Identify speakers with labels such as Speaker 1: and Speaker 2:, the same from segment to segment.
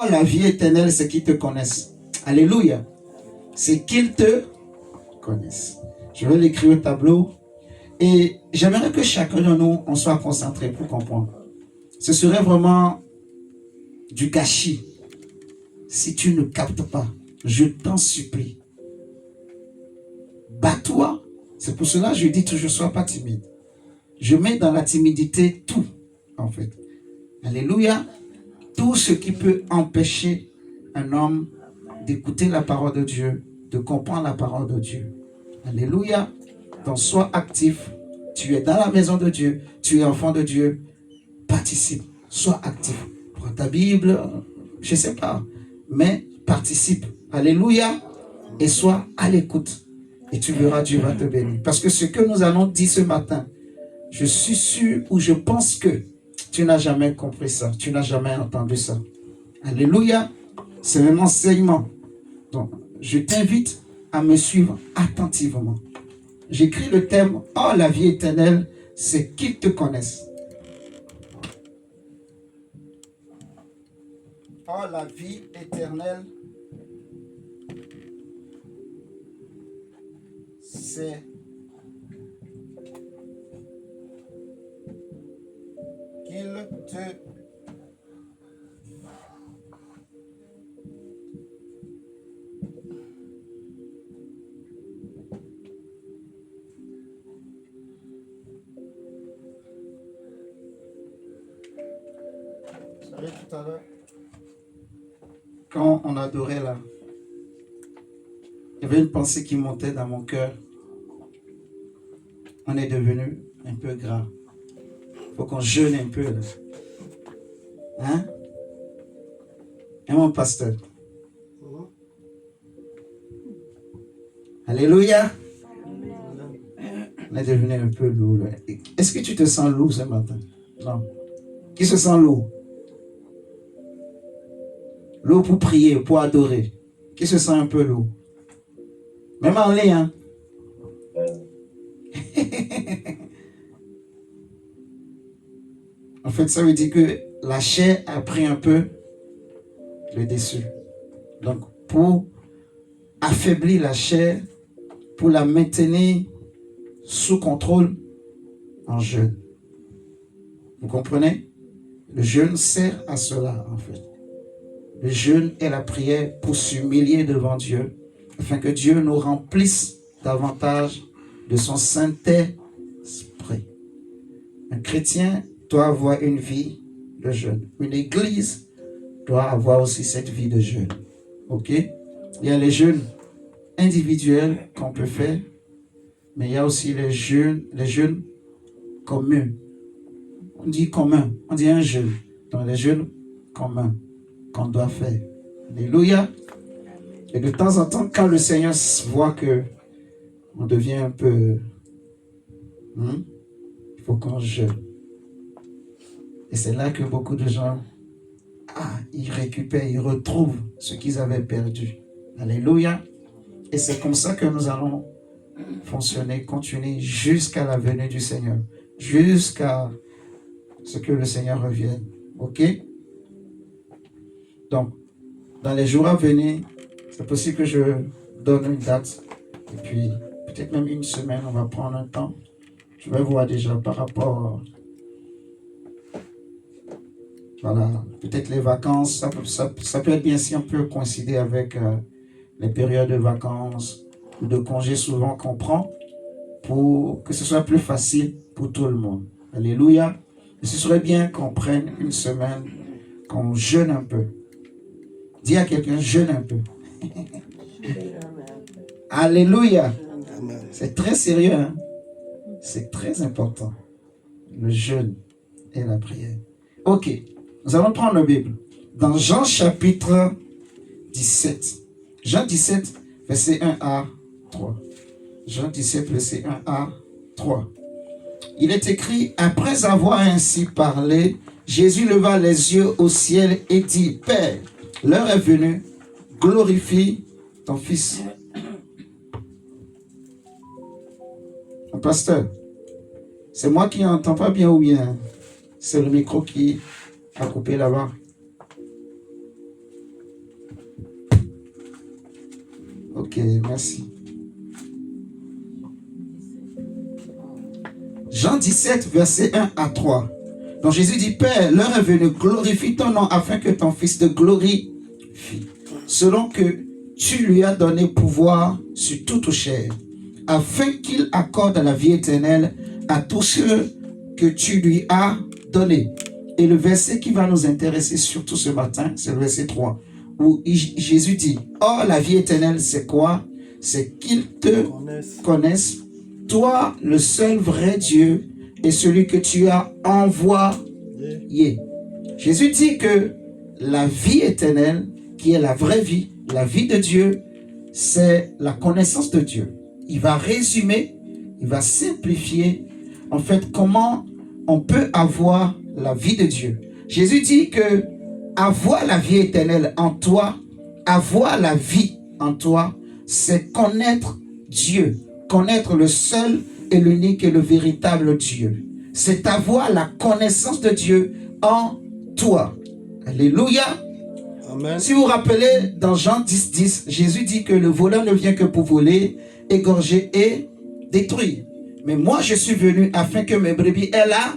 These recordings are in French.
Speaker 1: La vie éternelle, c'est qu'ils te connaissent. Alléluia. C'est qu'ils te connaissent. Je vais l'écrire au tableau. Et j'aimerais que chacun de nous, on soit concentré pour comprendre. Ce serait vraiment du gâchis si tu ne captes pas. Je t'en supplie. Bats-toi. C'est pour cela que je dis toujours, sois pas timide. Je mets dans la timidité tout, en fait. Alléluia. Tout ce qui peut empêcher un homme d'écouter la parole de Dieu, de comprendre la parole de Dieu. Alléluia. Donc sois actif. Tu es dans la maison de Dieu. Tu es enfant de Dieu. Participe. Sois actif. Prends ta Bible. Je ne sais pas. Mais participe. Alléluia. Et sois à l'écoute. Et tu verras, Dieu va te bénir. Parce que ce que nous allons dire ce matin, je suis sûr ou je pense que tu n'as jamais compris ça. Tu n'as jamais entendu ça. Alléluia. C'est un enseignement. Donc, je t'invite à me suivre attentivement. J'écris le thème « Oh, la vie éternelle, c'est qu'ils te connaissent. » Oh, la vie éternelle, c'est qu'ils te tout à l'heure, quand on adorait là, il y avait une pensée qui montait dans mon cœur. On est devenu un peu gras. Il faut qu'on jeûne un peu là. Hein? Et mon pasteur. Alléluia. On est devenu un peu lourd là. Est-ce que tu te sens lourd ce matin? Non. Qui se sent lourd? Lourd pour prier, pour adorer. Qui se sent un peu lourd? Même en ligne, hein? En fait, ça veut dire que la chair a pris un peu le dessus. Donc, pour affaiblir la chair, pour la maintenir sous contrôle, en jeûne. Vous comprenez? Le jeûne sert à cela, en fait. Le jeûne est la prière pour s'humilier devant Dieu, afin que Dieu nous remplisse davantage de son Saint-Esprit. Un chrétien doit avoir une vie de jeûne. Une église doit avoir aussi cette vie de jeûne. Ok? Il y a les jeûnes individuels qu'on peut faire, mais il y a aussi les jeûnes communs. On dit commun, on dit un jeûne. Donc les jeûnes communs qu'on doit faire. Alléluia. Et de temps en temps, quand le Seigneur voit que on devient un peu... il faut qu'on jeûne. Et c'est là que beaucoup de gens, ils récupèrent, ils retrouvent ce qu'ils avaient perdu. Alléluia. Et c'est comme ça que nous allons fonctionner, continuer jusqu'à la venue du Seigneur. Jusqu'à ce que le Seigneur revienne. Ok? Donc, dans les jours à venir, c'est possible que je donne une date. Et puis, peut-être même une semaine, on va prendre un temps. Je vais voir déjà par rapport... Voilà, peut-être les vacances, ça peut être bien si on peut coïncider avec les périodes de vacances ou de congés souvent qu'on prend pour que ce soit plus facile pour tout le monde. Alléluia. Et ce serait bien qu'on prenne une semaine, qu'on jeûne un peu. Dis à quelqu'un, jeûne un peu. Alléluia. C'est très sérieux, hein? C'est très important. Le jeûne et la prière. Ok. Nous allons prendre la Bible. Dans Jean chapitre 17. Jean 17, verset 1 à 3. Jean 17, verset 1 à 3. Il est écrit, après avoir ainsi parlé, Jésus leva les yeux au ciel et dit, Père, l'heure est venue, glorifie ton Fils. Mon pasteur, c'est moi qui n'entends pas bien ou bien c'est le micro qui a coupé là-bas. Ok, merci. Jean 17, verset 1 à 3. Donc Jésus dit, Père, l'heure est venue, glorifie ton nom afin que ton Fils te glorifie, selon que tu lui as donné pouvoir sur toute chair, afin qu'il accorde la vie éternelle à tous ceux que tu lui as donnés. Et le verset qui va nous intéresser surtout ce matin, c'est le verset 3, où Jésus dit, or la vie éternelle, c'est quoi? C'est qu'ils te connaissent, toi, le seul vrai Dieu, et celui que tu as envoyé. Jésus dit que la vie éternelle, qui est la vraie vie, la vie de Dieu, c'est la connaissance de Dieu. Il va résumer, il va simplifier, en fait, comment on peut avoir la vie de Dieu. Jésus dit que avoir la vie éternelle en toi, avoir la vie en toi, c'est connaître Dieu, connaître le seul et l'unique et le véritable Dieu. C'est avoir la connaissance de Dieu en toi. Alléluia. Amen. Si vous vous rappelez, dans Jean 10, 10, Jésus dit que le voleur ne vient que pour voler, égorger et détruire. Mais moi, je suis venu afin que mes brebis aient la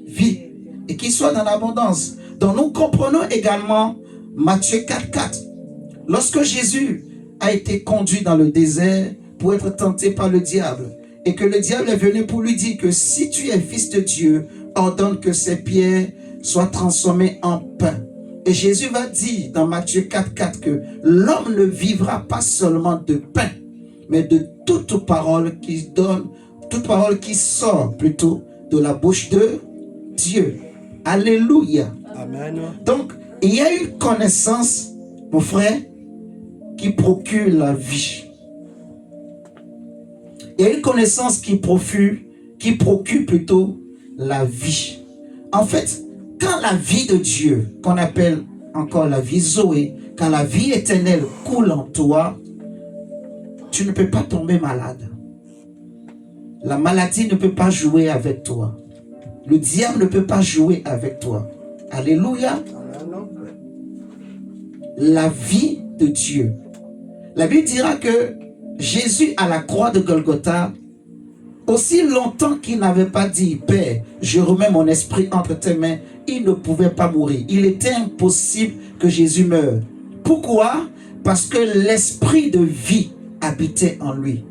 Speaker 1: vie et qu'ils soient dans l'abondance. Donc nous comprenons également Matthieu 4, 4. Lorsque Jésus a été conduit dans le désert pour être tenté par le diable, et que le diable est venu pour lui dire que si tu es fils de Dieu, ordonne que ces pierres soient transformées en pain. Et Jésus va dire dans Matthieu 4, 4 que l'homme ne vivra pas seulement de pain, mais de toute parole qui donne, toute parole qui sort plutôt de la bouche de Dieu. Alléluia. Amen. Donc, il y a une connaissance, mon frère, qui procure la vie. Il y a une connaissance qui procure plutôt la vie. En fait, quand la vie de Dieu, qu'on appelle encore la vie Zoé, quand la vie éternelle coule en toi, tu ne peux pas tomber malade. La maladie ne peut pas jouer avec toi. Le diable ne peut pas jouer avec toi. Alléluia. La vie de Dieu. La Bible dira que Jésus à la croix de Golgotha, aussi longtemps qu'il n'avait pas dit, Père, je remets mon esprit entre tes mains, il ne pouvait pas mourir. Il était impossible que Jésus meure. Pourquoi? Parce que l'esprit de vie habitait en lui.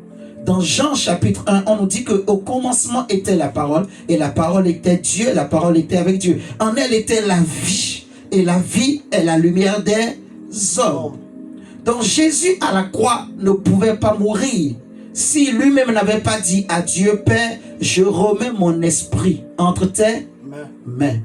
Speaker 1: Dans Jean chapitre 1, on nous dit qu'au commencement était la parole, et la parole était Dieu, la parole était avec Dieu. En elle était la vie, et la vie est la lumière des hommes. Donc Jésus à la croix ne pouvait pas mourir si lui-même n'avait pas dit à Dieu, Père, je remets mon esprit entre tes mains.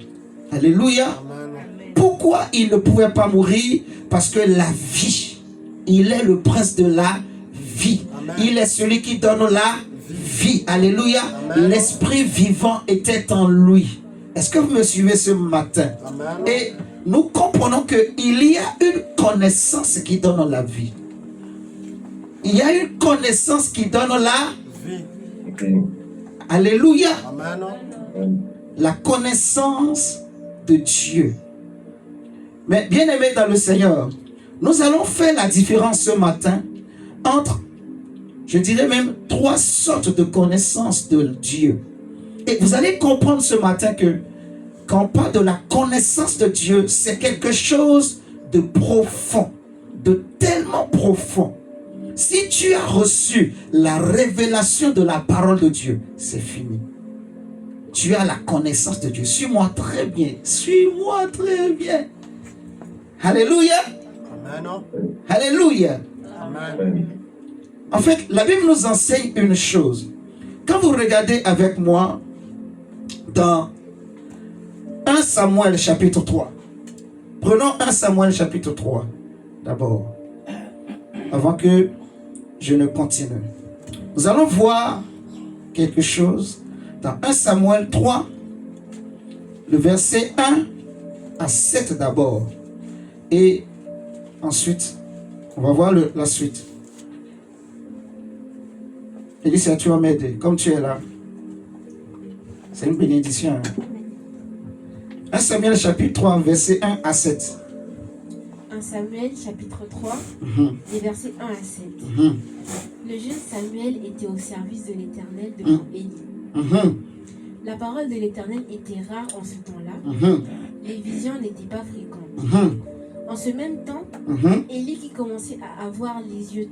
Speaker 1: Alléluia. Amen. Pourquoi il ne pouvait pas mourir? Parce que la vie, il est le prince de la vie. Amen. Il est celui qui donne la vie. Alléluia. L'esprit vivant était en lui. Est-ce que vous me suivez ce matin? Amen. Et nous comprenons qu'il y a une connaissance qui donne la vie. Il y a une connaissance qui donne la vie. Alléluia. Amen. La connaissance de Dieu. Mais bien aimé dans le Seigneur, nous allons faire la différence ce matin entre, je dirais même, 3 sortes de connaissances de Dieu. Et vous allez comprendre ce matin que quand on parle de la connaissance de Dieu, c'est quelque chose de profond, de tellement profond. Si tu as reçu la révélation de la parole de Dieu, c'est fini. Tu as la connaissance de Dieu. Suis-moi très bien. Suis-moi très bien. Alléluia. Amen. Alléluia. Amen. En fait, la Bible nous enseigne une chose. Quand vous regardez avec moi dans 1 Samuel chapitre 3. Prenons 1 Samuel chapitre 3 d'abord, avant que je ne continue. Nous allons voir quelque chose dans 1 Samuel 3, le verset 1 à 7 d'abord. Et ensuite, on va voir la suite. Félicia, tu vas m'aider, comme tu es là. C'est une bénédiction. 1 Samuel chapitre 3, verset 1 à 7.
Speaker 2: 1 Samuel chapitre 3, des versets 1 à 7. Le jeune Samuel était au service de l'Éternel devant Élie. La parole de l'Éternel était rare en ce temps-là. Les visions n'étaient pas fréquentes. En ce même temps, Élie, qui commençait à avoir les yeux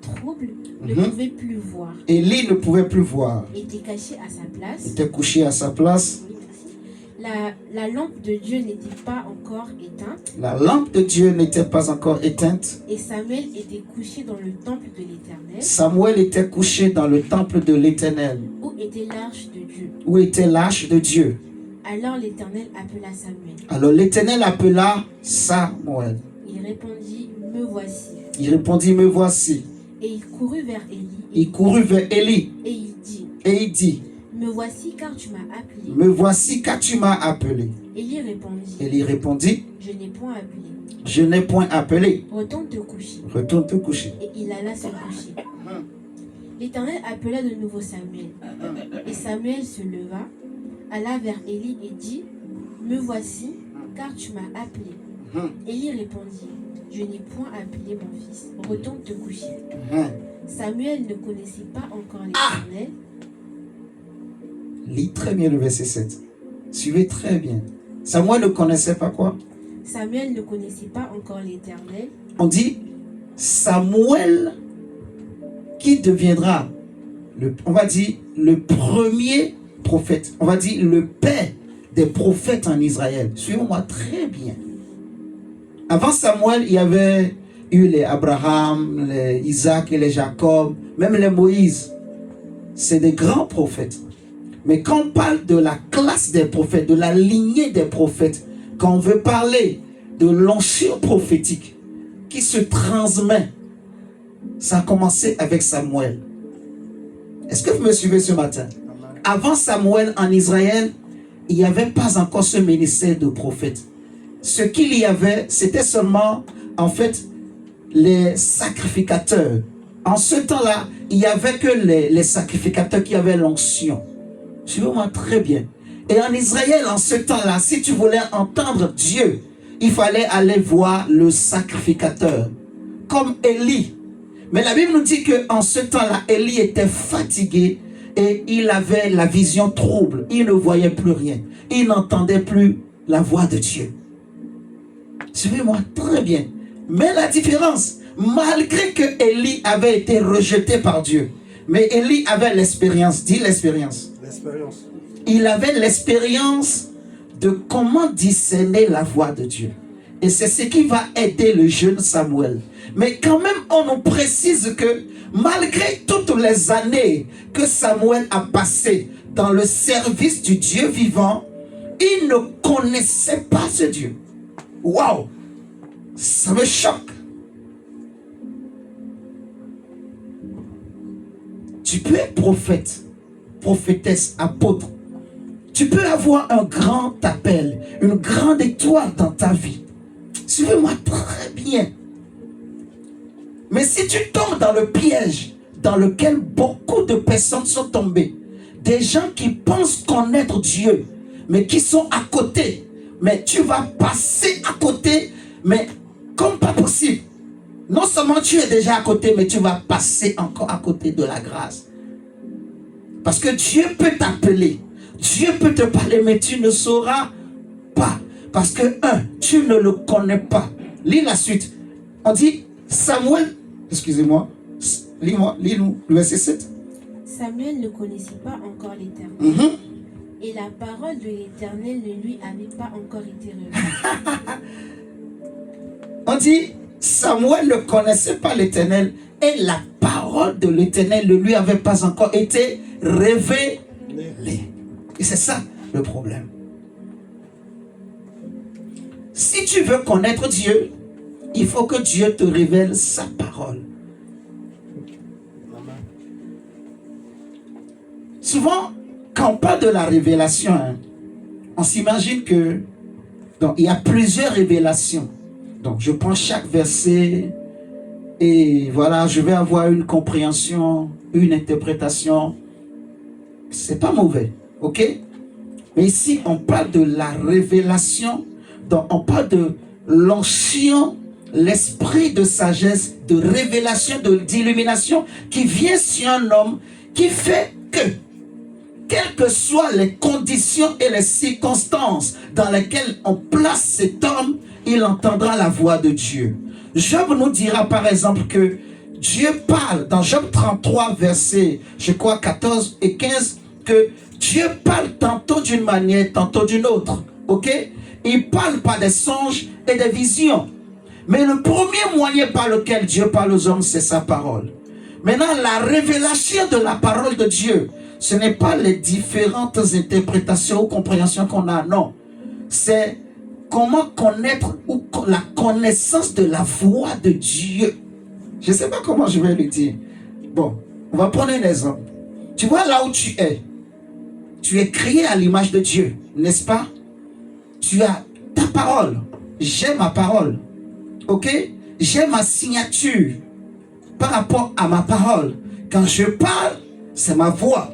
Speaker 2: troubles, ne pouvait plus voir.
Speaker 1: Élie ne pouvait plus voir.
Speaker 2: Était caché à sa place.
Speaker 1: Était couché à sa place.
Speaker 2: Oui, merci. La lampe de Dieu n'était pas encore éteinte.
Speaker 1: La lampe de Dieu n'était pas encore éteinte.
Speaker 2: Et Samuel était couché dans le temple de l'Éternel.
Speaker 1: Samuel était couché dans le temple de l'Éternel.
Speaker 2: Où était l'arche de Dieu.
Speaker 1: Où était l'arche de Dieu.
Speaker 2: Alors l'Éternel appela Samuel.
Speaker 1: Alors l'Éternel appela Samuel.
Speaker 2: Il répondit, me voici.
Speaker 1: Il répondit, me voici.
Speaker 2: Et il courut vers Élie.
Speaker 1: Il courut vers Élie.
Speaker 2: Et il dit,
Speaker 1: me
Speaker 2: voici car tu m'as appelé.
Speaker 1: Me voici car tu m'as appelé.
Speaker 2: Élie répondit,
Speaker 1: je n'ai point appelé.
Speaker 2: Je n'ai point appelé. Retourne te coucher.
Speaker 1: Retourne te coucher.
Speaker 2: Et il alla se coucher. L'Éternel appela de nouveau Samuel. Et Samuel se leva, alla vers Élie et dit, me voici car tu m'as appelé. Élie répondit, je n'ai point appelé mon fils. Retourne te coucher. Samuel ne connaissait pas encore l'Éternel.
Speaker 1: Lis très bien le verset 7. Suivez très bien. Samuel ne connaissait pas quoi?
Speaker 2: Samuel ne connaissait pas encore l'Éternel.
Speaker 1: On dit Samuel qui deviendra, on va dire, le premier prophète. On va dire le père des prophètes en Israël. Suivez-moi très bien. Avant Samuel, il y avait eu les Abraham, les Isaac et les Jacob, même les Moïse. C'est des grands prophètes. Mais quand on parle de la classe des prophètes, de la lignée des prophètes, quand on veut parler de l'onction prophétique qui se transmet, ça a commencé avec Samuel. Est-ce que vous me suivez ce matin? Avant Samuel en Israël, il n'y avait pas encore ce ministère de prophète. Ce qu'il y avait, c'était seulement, en fait, les sacrificateurs. En ce temps-là, il n'y avait que les sacrificateurs qui avaient l'onction. Suivez-moi très bien. Et en Israël, en ce temps-là, si tu voulais entendre Dieu, il fallait aller voir le sacrificateur, comme Élie. Mais la Bible nous dit qu'en ce temps-là, Élie était fatigué et il avait la vision trouble. Il ne voyait plus rien. Il n'entendait plus la voix de Dieu. Suivez-moi très bien. Mais la différence, malgré que Élie avait été rejeté par Dieu, mais Élie avait l'expérience. Dis l'expérience.
Speaker 3: L'expérience.
Speaker 1: Il avait l'expérience de comment discerner la voix de Dieu. Et c'est ce qui va aider le jeune Samuel. Mais quand même, on nous précise que malgré toutes les années que Samuel a passées dans le service du Dieu vivant, il ne connaissait pas ce Dieu. Waouh! Ça me choque. Tu peux être prophète, prophétesse, apôtre. Tu peux avoir un grand appel, une grande étoile dans ta vie. Suivez-moi très bien. Mais si tu tombes dans le piège dans lequel beaucoup de personnes sont tombées, des gens qui pensent connaître Dieu, mais qui sont à côté, mais tu vas passer à côté, mais comme pas possible. Non seulement tu es déjà à côté, mais tu vas passer encore à côté de la grâce. Parce que Dieu peut t'appeler, Dieu peut te parler, mais tu ne sauras pas. Parce que, tu ne le connais pas. Lis la suite. On dit, Samuel, excusez-moi, lis-nous le verset 7.
Speaker 2: Samuel ne connaissait pas encore l'Éternel. Et la parole de l'Éternel ne lui avait pas encore été révélée.
Speaker 1: On dit, Samuel ne connaissait pas l'Éternel et la parole de l'Éternel ne lui avait pas encore été révélée. Et c'est ça le problème. Si tu veux connaître Dieu, il faut que Dieu te révèle sa parole. Souvent, quand on parle de la révélation, on s'imagine que donc, il y a plusieurs révélations. Donc, je prends chaque verset et voilà, je vais avoir une compréhension, une interprétation. C'est pas mauvais, ok? Mais ici, on parle de la révélation, donc on parle de l'onction l'esprit de sagesse, de révélation, d'illumination qui vient sur un homme, qui fait que, quelles que soient les conditions et les circonstances dans lesquelles on place cet homme, il entendra la voix de Dieu. Job nous dira par exemple que Dieu parle dans Job 33, versets, je crois 14 et 15, que Dieu parle tantôt d'une manière, tantôt d'une autre. Ok? Il parle par des songes et des visions. Mais le premier moyen par lequel Dieu parle aux hommes, c'est sa parole. Maintenant, la révélation de la parole de Dieu, ce n'est pas les différentes interprétations ou compréhensions qu'on a, non. C'est comment connaître ou la connaissance de la voix de Dieu. Je ne sais pas comment je vais le dire. Bon, on va prendre un exemple. Tu vois là où tu es créé à l'image de Dieu, n'est-ce pas? Tu as ta parole. J'ai ma parole. Ok? J'ai ma signature par rapport à ma parole. Quand je parle, c'est ma voix.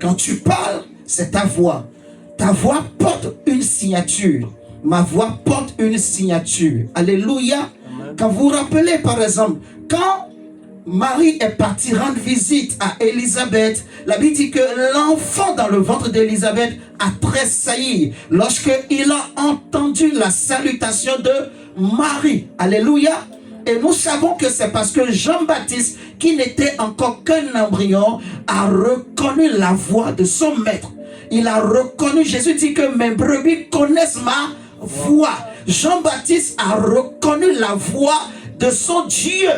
Speaker 1: Quand tu parles, c'est ta voix. Ta voix porte une signature. Ma voix porte une signature. Alléluia. Amen. Quand vous vous rappelez, par exemple, quand Marie est partie rendre visite à Élisabeth, la Bible dit que l'enfant dans le ventre d'Élisabeth a tressailli lorsqu'il a entendu la salutation de Marie. Alléluia. Et nous savons que c'est parce que Jean-Baptiste, qui n'était encore qu'un embryon, a reconnu la voix de son maître. Il a reconnu, Jésus dit que mes brebis connaissent ma voix. Jean-Baptiste a reconnu la voix de son Dieu.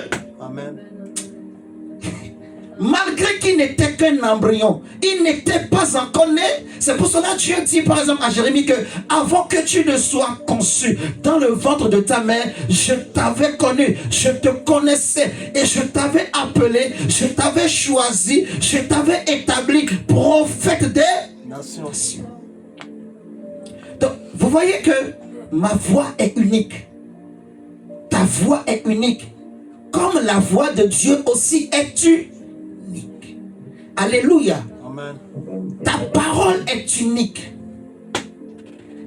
Speaker 1: Amen. Malgré qu'il n'était qu'un embryon, il n'était pas encore né. C'est pour cela que Dieu dit par exemple à Jérémie que avant que tu ne sois conçu dans le ventre de ta mère, je t'avais connu, je te connaissais et je t'avais appelé, je t'avais choisi, je t'avais établi prophète des nations. Donc vous voyez que ma voix est unique. Ta voix est unique. Comme la voix de Dieu aussi est unique. Alléluia. Amen. Ta parole est unique.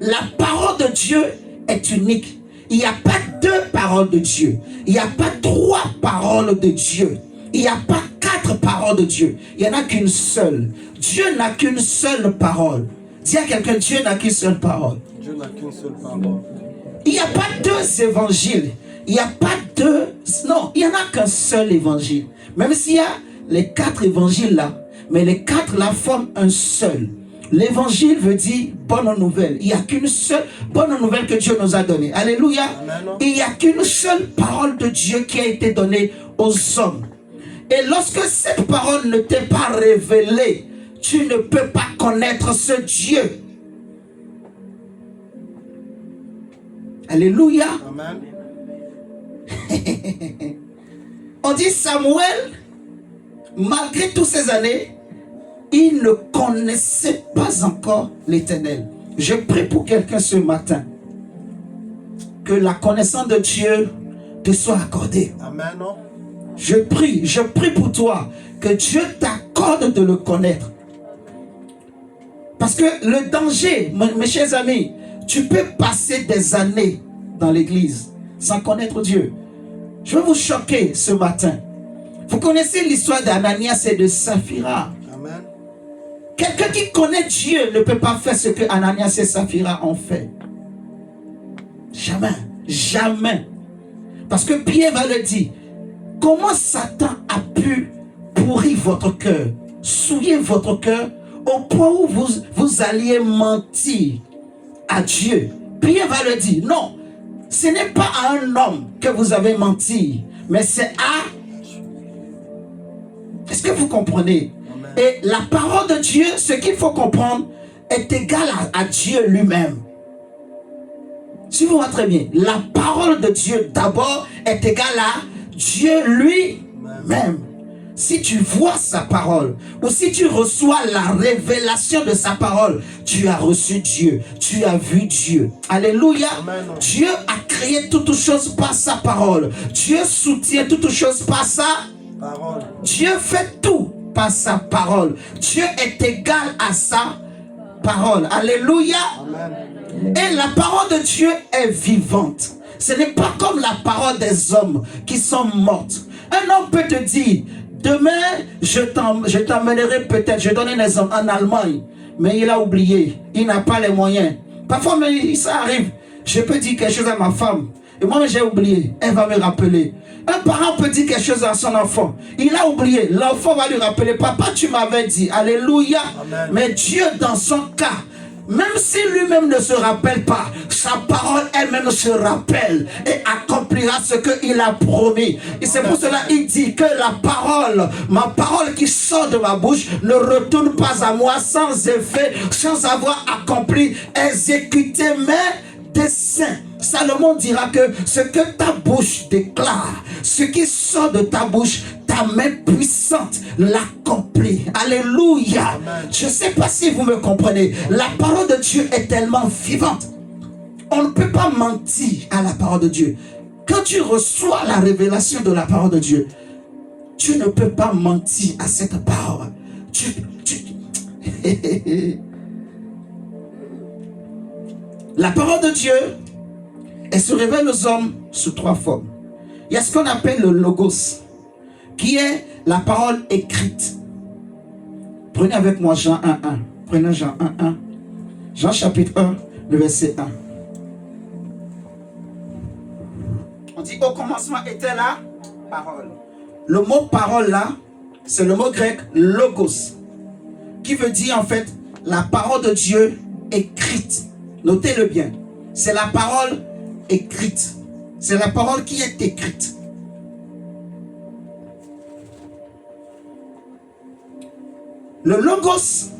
Speaker 1: La parole de Dieu est unique. Il n'y a pas deux paroles de Dieu. Il n'y a pas trois paroles de Dieu. Il n'y a pas quatre paroles de Dieu. Il n'y en a qu'une seule. Dieu n'a qu'une seule parole. Dis à quelqu'un, Dieu n'a qu'une seule parole.
Speaker 3: Dieu n'a qu'une seule parole.
Speaker 1: Il n'y a pas deux évangiles. Il n'y a pas deux... Non, il n'y en a qu'un seul évangile. Même s'il y a les quatre évangiles là, mais les quatre là forment un seul. L'évangile veut dire bonne nouvelle. Il n'y a qu'une seule bonne nouvelle que Dieu nous a donnée. Alléluia. Amen. Il n'y a qu'une seule parole de Dieu qui a été donnée aux hommes. Et lorsque cette parole ne t'est pas révélée, tu ne peux pas connaître ce Dieu. Alléluia. Amen. On dit Samuel, malgré toutes ces années, il ne connaissait pas encore l'Éternel. Je prie pour quelqu'un ce matin, que la connaissance de Dieu te soit accordée. Amen. Je prie pour toi, que Dieu t'accorde de le connaître. Parce que le danger, mes chers amis, tu peux passer des années dans l'église sans connaître Dieu. Je vais vous choquer ce matin. Vous connaissez l'histoire d'Ananias et de Saphira. Amen. Quelqu'un qui connaît Dieu ne peut pas faire ce que Ananias et Saphira ont fait. Jamais. Jamais. Parce que Pierre va le dire. Comment Satan a pu pourrir votre cœur, souiller votre cœur au point où vous alliez mentir à Dieu. Pierre va le dire. Non. Ce n'est pas à un homme que vous avez menti, mais c'est à... Est-ce que vous comprenez? Amen. Et la parole de Dieu, ce qu'il faut comprendre, est égal à Dieu lui-même. Suivez-moi très bien. La parole de Dieu, d'abord, est égale à Dieu lui-même. Si tu vois sa parole, ou si tu reçois la révélation de sa parole, tu as reçu Dieu, tu as vu Dieu. Alléluia. Amen. Dieu a créé toutes choses par sa parole. Dieu soutient toutes choses par sa parole. Dieu fait tout par sa parole. Dieu est égal à sa parole. Alléluia. Amen. Et la parole de Dieu est vivante. Ce n'est pas comme la parole des hommes qui sont mortes. Un homme peut te dire, demain, je t'emmènerai peut-être, je donne un exemple, en Allemagne. Mais il a oublié, il n'a pas les moyens. Parfois, mais ça arrive. Je peux dire quelque chose à ma femme. Et moi, j'ai oublié. Elle va me rappeler. Un parent peut dire quelque chose à son enfant. Il a oublié. L'enfant va lui rappeler. Papa, tu m'avais dit. Alléluia. Amen. Mais Dieu, dans son cas, même si lui-même ne se rappelle pas, sa parole elle-même se rappelle et accomplira ce qu'il a promis. Et c'est pour cela qu'il dit que la parole, ma parole qui sort de ma bouche ne retourne pas à moi sans effet, sans avoir accompli, exécuté mes desseins. Salomon dira que ce que ta bouche déclare, ce qui sort de ta bouche, ta main puissante l'accomplit. Alléluia. Amen. Je ne sais pas si vous me comprenez. La parole de Dieu est tellement vivante. On ne peut pas mentir à la parole de Dieu. Quand tu reçois la révélation de la parole de Dieu, tu ne peux pas mentir à cette parole. La parole de Dieu, elle se révèle aux hommes sous 3 formes. Il y a ce qu'on appelle le logos, qui est la parole écrite. Prenez avec moi Jean 1.1. Prenez Jean 1.1. Jean chapitre 1, le verset 1. On dit au commencement était la parole. Le mot parole là, c'est le mot grec logos, qui veut dire en fait la parole de Dieu écrite. Notez-le bien. C'est la parole écrite. C'est la parole qui est écrite. Le logos,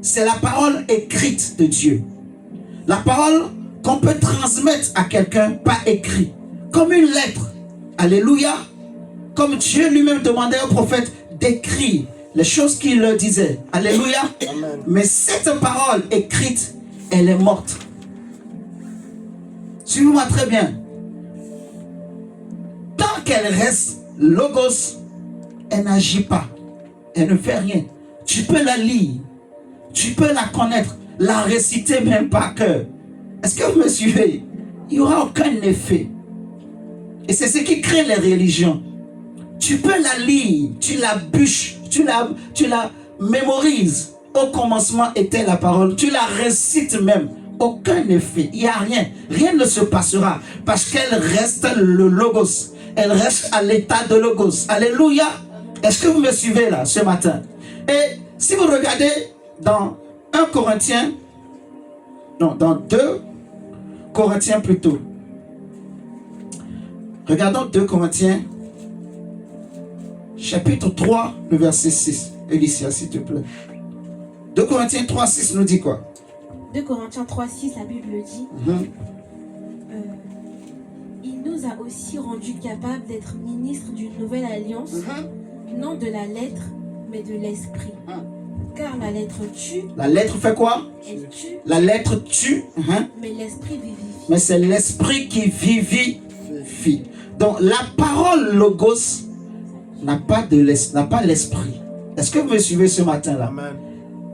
Speaker 1: c'est la parole écrite de Dieu. La parole qu'on peut transmettre à quelqu'un par écrit. Comme une lettre. Alléluia. Comme Dieu lui-même demandait au prophète d'écrire les choses qu'il leur disait. Alléluia. Amen. Mais cette parole écrite, elle est morte. Suivez-moi très bien. Tant qu'elle reste logos, elle n'agit pas. Elle ne fait rien. Tu peux la lire. Tu peux la connaître. La réciter même par cœur. Est-ce que vous me suivez? Il n'y aura aucun effet. Et c'est ce qui crée les religions. Tu peux la lire. Tu la bûches. Tu la mémorises. Au commencement était la parole. Tu la récites même. Aucun effet. Il n'y a rien. Rien ne se passera. Parce qu'elle reste le logos. Elle reste à l'état de logos. Alléluia. Est-ce que vous me suivez là ce matin? Et si vous regardez dans 1 Corinthiens, non, dans 2 Corinthiens plutôt. Regardons 2 Corinthiens, chapitre 3, le verset 6. Alicia, s'il te plaît. 2 Corinthiens 3, 6 nous dit quoi?
Speaker 2: 2 Corinthiens 3, 6, la Bible dit il nous a aussi rendus capables d'être ministres d'une nouvelle alliance, non de la lettre, mais de l'esprit. Car la lettre tue.
Speaker 1: La lettre fait quoi?
Speaker 2: Elle tue.
Speaker 1: La lettre tue.
Speaker 2: Mais l'esprit vivifie.
Speaker 1: Mais c'est l'esprit qui vivifie. Donc la parole logos n'a pas l'esprit. Est-ce que vous me suivez ce matin-là? Amen.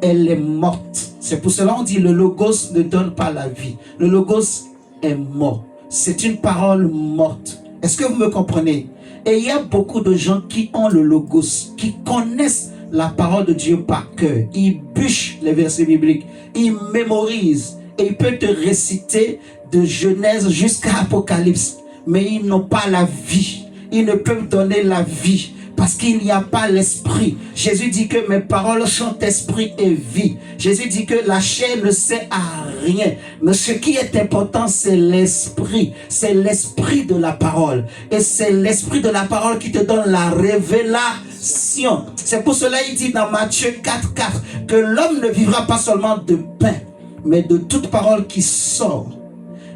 Speaker 1: Elle est morte. C'est pour cela qu'on dit le logos ne donne pas la vie. Le logos est mort. C'est une parole morte. Est-ce que vous me comprenez? Et il y a beaucoup de gens qui ont le logos, qui connaissent la parole de Dieu par cœur. Ils bûchent les versets bibliques. Ils mémorisent. Et ils peuvent te réciter de Genèse jusqu'à Apocalypse. Mais ils n'ont pas la vie. Ils ne peuvent donner la vie. Parce qu'il n'y a pas l'esprit. Jésus dit que mes paroles sont esprit et vie. Jésus dit que la chair ne sert à rien. Mais ce qui est important, c'est l'esprit. C'est l'esprit de la parole. Et c'est l'esprit de la parole qui te donne la révélation. C'est pour cela qu'il dit dans Matthieu 4.4 que l'homme ne vivra pas seulement de pain, mais de toute parole qui sort.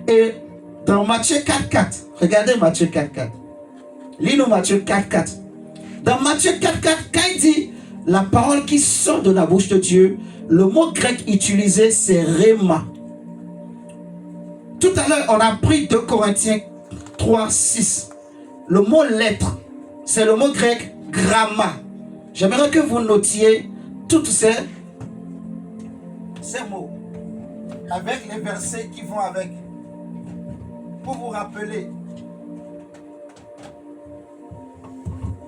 Speaker 1: Et dans Matthieu 4.4, regardez Matthieu 4.4. Lis-nous Matthieu 4.4. Dans Matthieu 4.4, quand il dit la parole qui sort de la bouche de Dieu, le mot grec utilisé c'est rhéma. Tout à l'heure, on a pris 2 Corinthiens 3.6. Le mot lettre, c'est le mot grec gramma. J'aimerais que vous notiez toutes ces mots avec les versets qui vont avec. pour vous rappeler,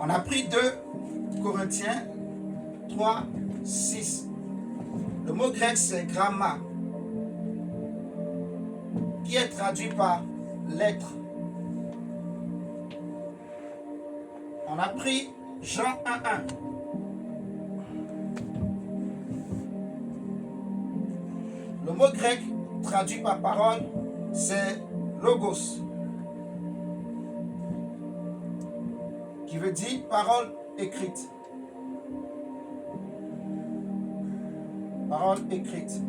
Speaker 1: on a pris 2 Corinthiens 3, 6. Le mot grec c'est gramma, qui est traduit par lettre. On a pris Jean 1:1. Le mot grec traduit par parole, c'est logos, qui veut dire parole écrite. Parole écrite.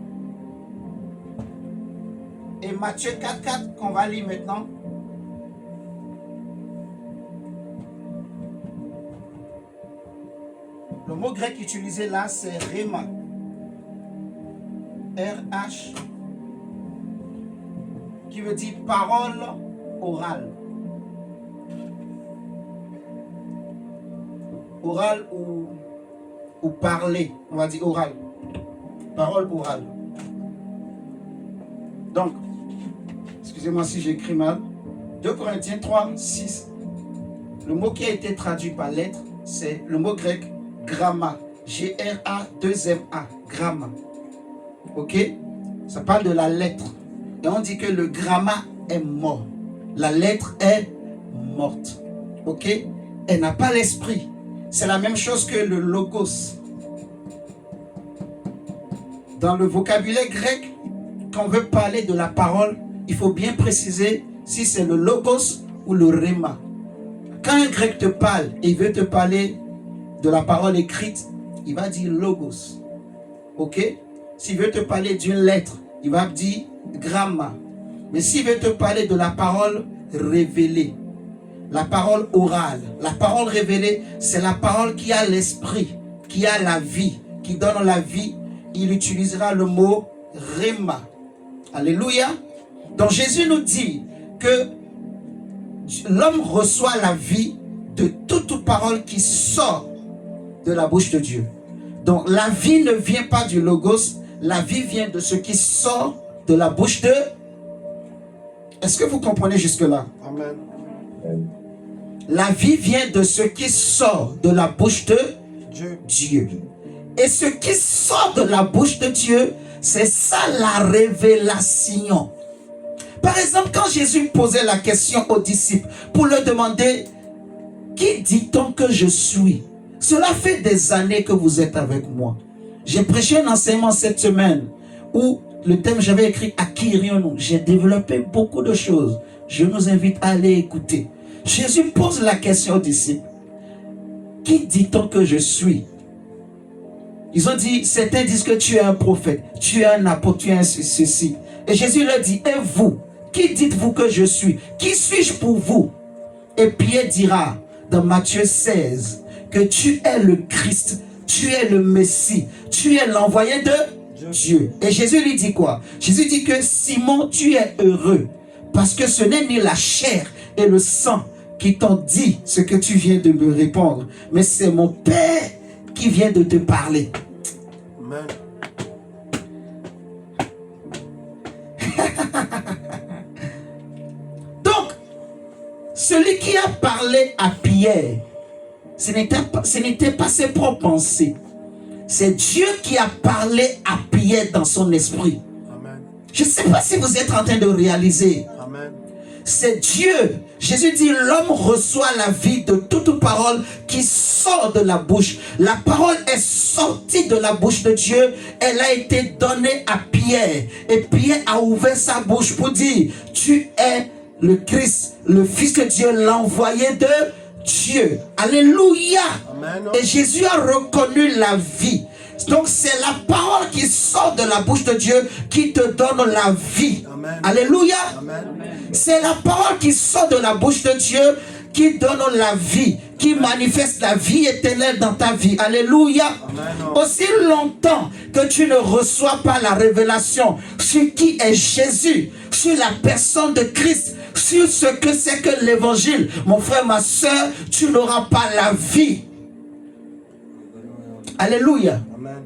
Speaker 1: Et Matthieu 4:4 qu'on va lire maintenant. Le mot grec utilisé là, c'est rhéma. RH, qui veut dire parole orale. Orale ou parler, on va dire orale. Parole orale. Donc, excusez-moi si j'écris mal. 2 Corinthiens 3, 6. Le mot qui a été traduit par lettre, c'est le mot grec gramma. G-R-A-2-M-A. Gramma. Ok? Ça parle de la lettre. Et on dit que le gramma est mort. La lettre est morte. Ok? Elle n'a pas l'esprit. C'est la même chose que le logos. Dans le vocabulaire grec, quand on veut parler de la parole, il faut bien préciser si c'est le logos ou le rhéma. Quand un grec te parle et il veut te parler de la parole écrite, il va dire logos. Ok? S'il veut te parler d'une lettre, il va dire gramma. Mais s'il veut te parler de la parole révélée, la parole orale, la parole révélée, c'est la parole qui a l'esprit, qui a la vie, qui donne la vie. Il utilisera le mot rhéma. Alléluia. Donc Jésus nous dit que l'homme reçoit la vie de toute parole qui sort de la bouche de Dieu. Donc la vie ne vient pas du logos, la vie vient de ce qui sort de la bouche de... Est-ce que vous comprenez jusque-là?
Speaker 3: Amen.
Speaker 1: La vie vient de ce qui sort de la bouche de Dieu. Et ce qui sort de la bouche de Dieu, c'est ça la révélation. Par exemple, quand Jésus posait la question aux disciples pour leur demander « Qui dit-on que je suis ?» Cela fait des années que vous êtes avec moi. J'ai prêché un enseignement cette semaine où le thème, j'avais écrit « À qui irions-nous » J'ai développé beaucoup de choses. Je nous invite à aller écouter. Jésus pose la question aux disciples. « Qui dit-on que je suis ?» Ils ont dit, certains disent que tu es un prophète, tu es un apôtre, tu es un ceci. Et Jésus leur dit, et vous, qui dites-vous que je suis? Qui suis-je pour vous? Et Pierre dira, dans Matthieu 16, que tu es le Christ, tu es le Messie, tu es l'envoyé de Dieu. Et Jésus lui dit quoi? Jésus dit que Simon, tu es heureux, parce que ce n'est ni la chair et le sang qui t'ont dit ce que tu viens de me répondre, mais c'est mon Père qui vient de te parler.
Speaker 3: Amen.
Speaker 1: Donc, celui qui a parlé à Pierre, ce n'était pas ses propres pensées. C'est Dieu qui a parlé à Pierre dans son esprit.
Speaker 3: Amen.
Speaker 1: Je ne sais pas si vous êtes en train de réaliser.
Speaker 3: Amen.
Speaker 1: C'est Dieu. Jésus dit, l'homme reçoit la vie de toute parole qui sort de la bouche. La parole est sortie de la bouche de Dieu. Elle a été donnée à Pierre. Et Pierre a ouvert sa bouche pour dire, tu es le Christ, le Fils de Dieu, l'envoyé de Dieu. Alléluia.
Speaker 3: Amen.
Speaker 1: Et Jésus a reconnu la vie. Donc c'est la parole qui sort de la bouche de Dieu qui te donne la vie.
Speaker 3: Amen.
Speaker 1: Alléluia.
Speaker 3: Amen.
Speaker 1: C'est la parole qui sort de la bouche de Dieu qui donne la vie, qui manifeste la vie éternelle dans ta vie. Alléluia.
Speaker 3: Amen.
Speaker 1: Aussi longtemps que tu ne reçois pas la révélation sur qui est Jésus, sur la personne de Christ, sur ce que c'est que l'évangile, mon frère, ma soeur, tu n'auras pas la vie. Alléluia.
Speaker 3: Amen.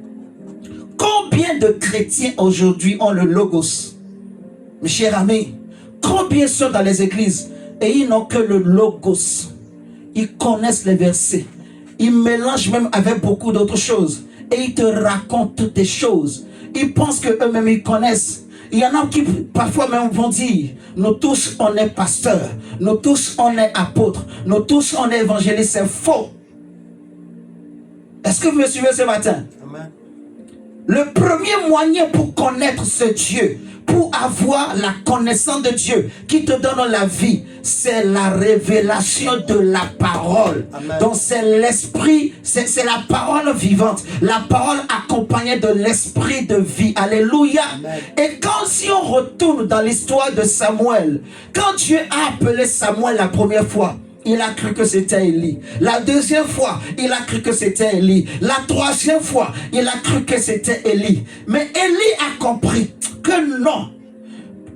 Speaker 1: Combien de chrétiens aujourd'hui ont le logos? Mes chers amis, combien sont dans les églises et ils n'ont que le logos. Ils connaissent les versets. Ils mélangent même avec beaucoup d'autres choses. Et ils te racontent des choses. Ils pensent qu'eux-mêmes ils connaissent. Il y en a qui parfois même vont dire, nous tous on est pasteurs, nous tous on est apôtres, nous tous on est évangélistes. C'est faux. Est-ce que vous me suivez ce matin?
Speaker 3: Amen.
Speaker 1: Le premier moyen pour connaître ce Dieu, pour avoir la connaissance de Dieu qui te donne la vie, c'est la révélation de la parole.
Speaker 3: Amen.
Speaker 1: Donc c'est l'esprit, c'est la parole vivante, la parole accompagnée de l'esprit de vie. Alléluia.
Speaker 3: Amen.
Speaker 1: Et quand si on retourne dans l'histoire de Samuel, quand Dieu a appelé Samuel la première fois, il a cru que c'était Élie. La deuxième fois, il a cru que c'était Élie. La troisième fois, il a cru que c'était Élie. Mais Élie a compris que non.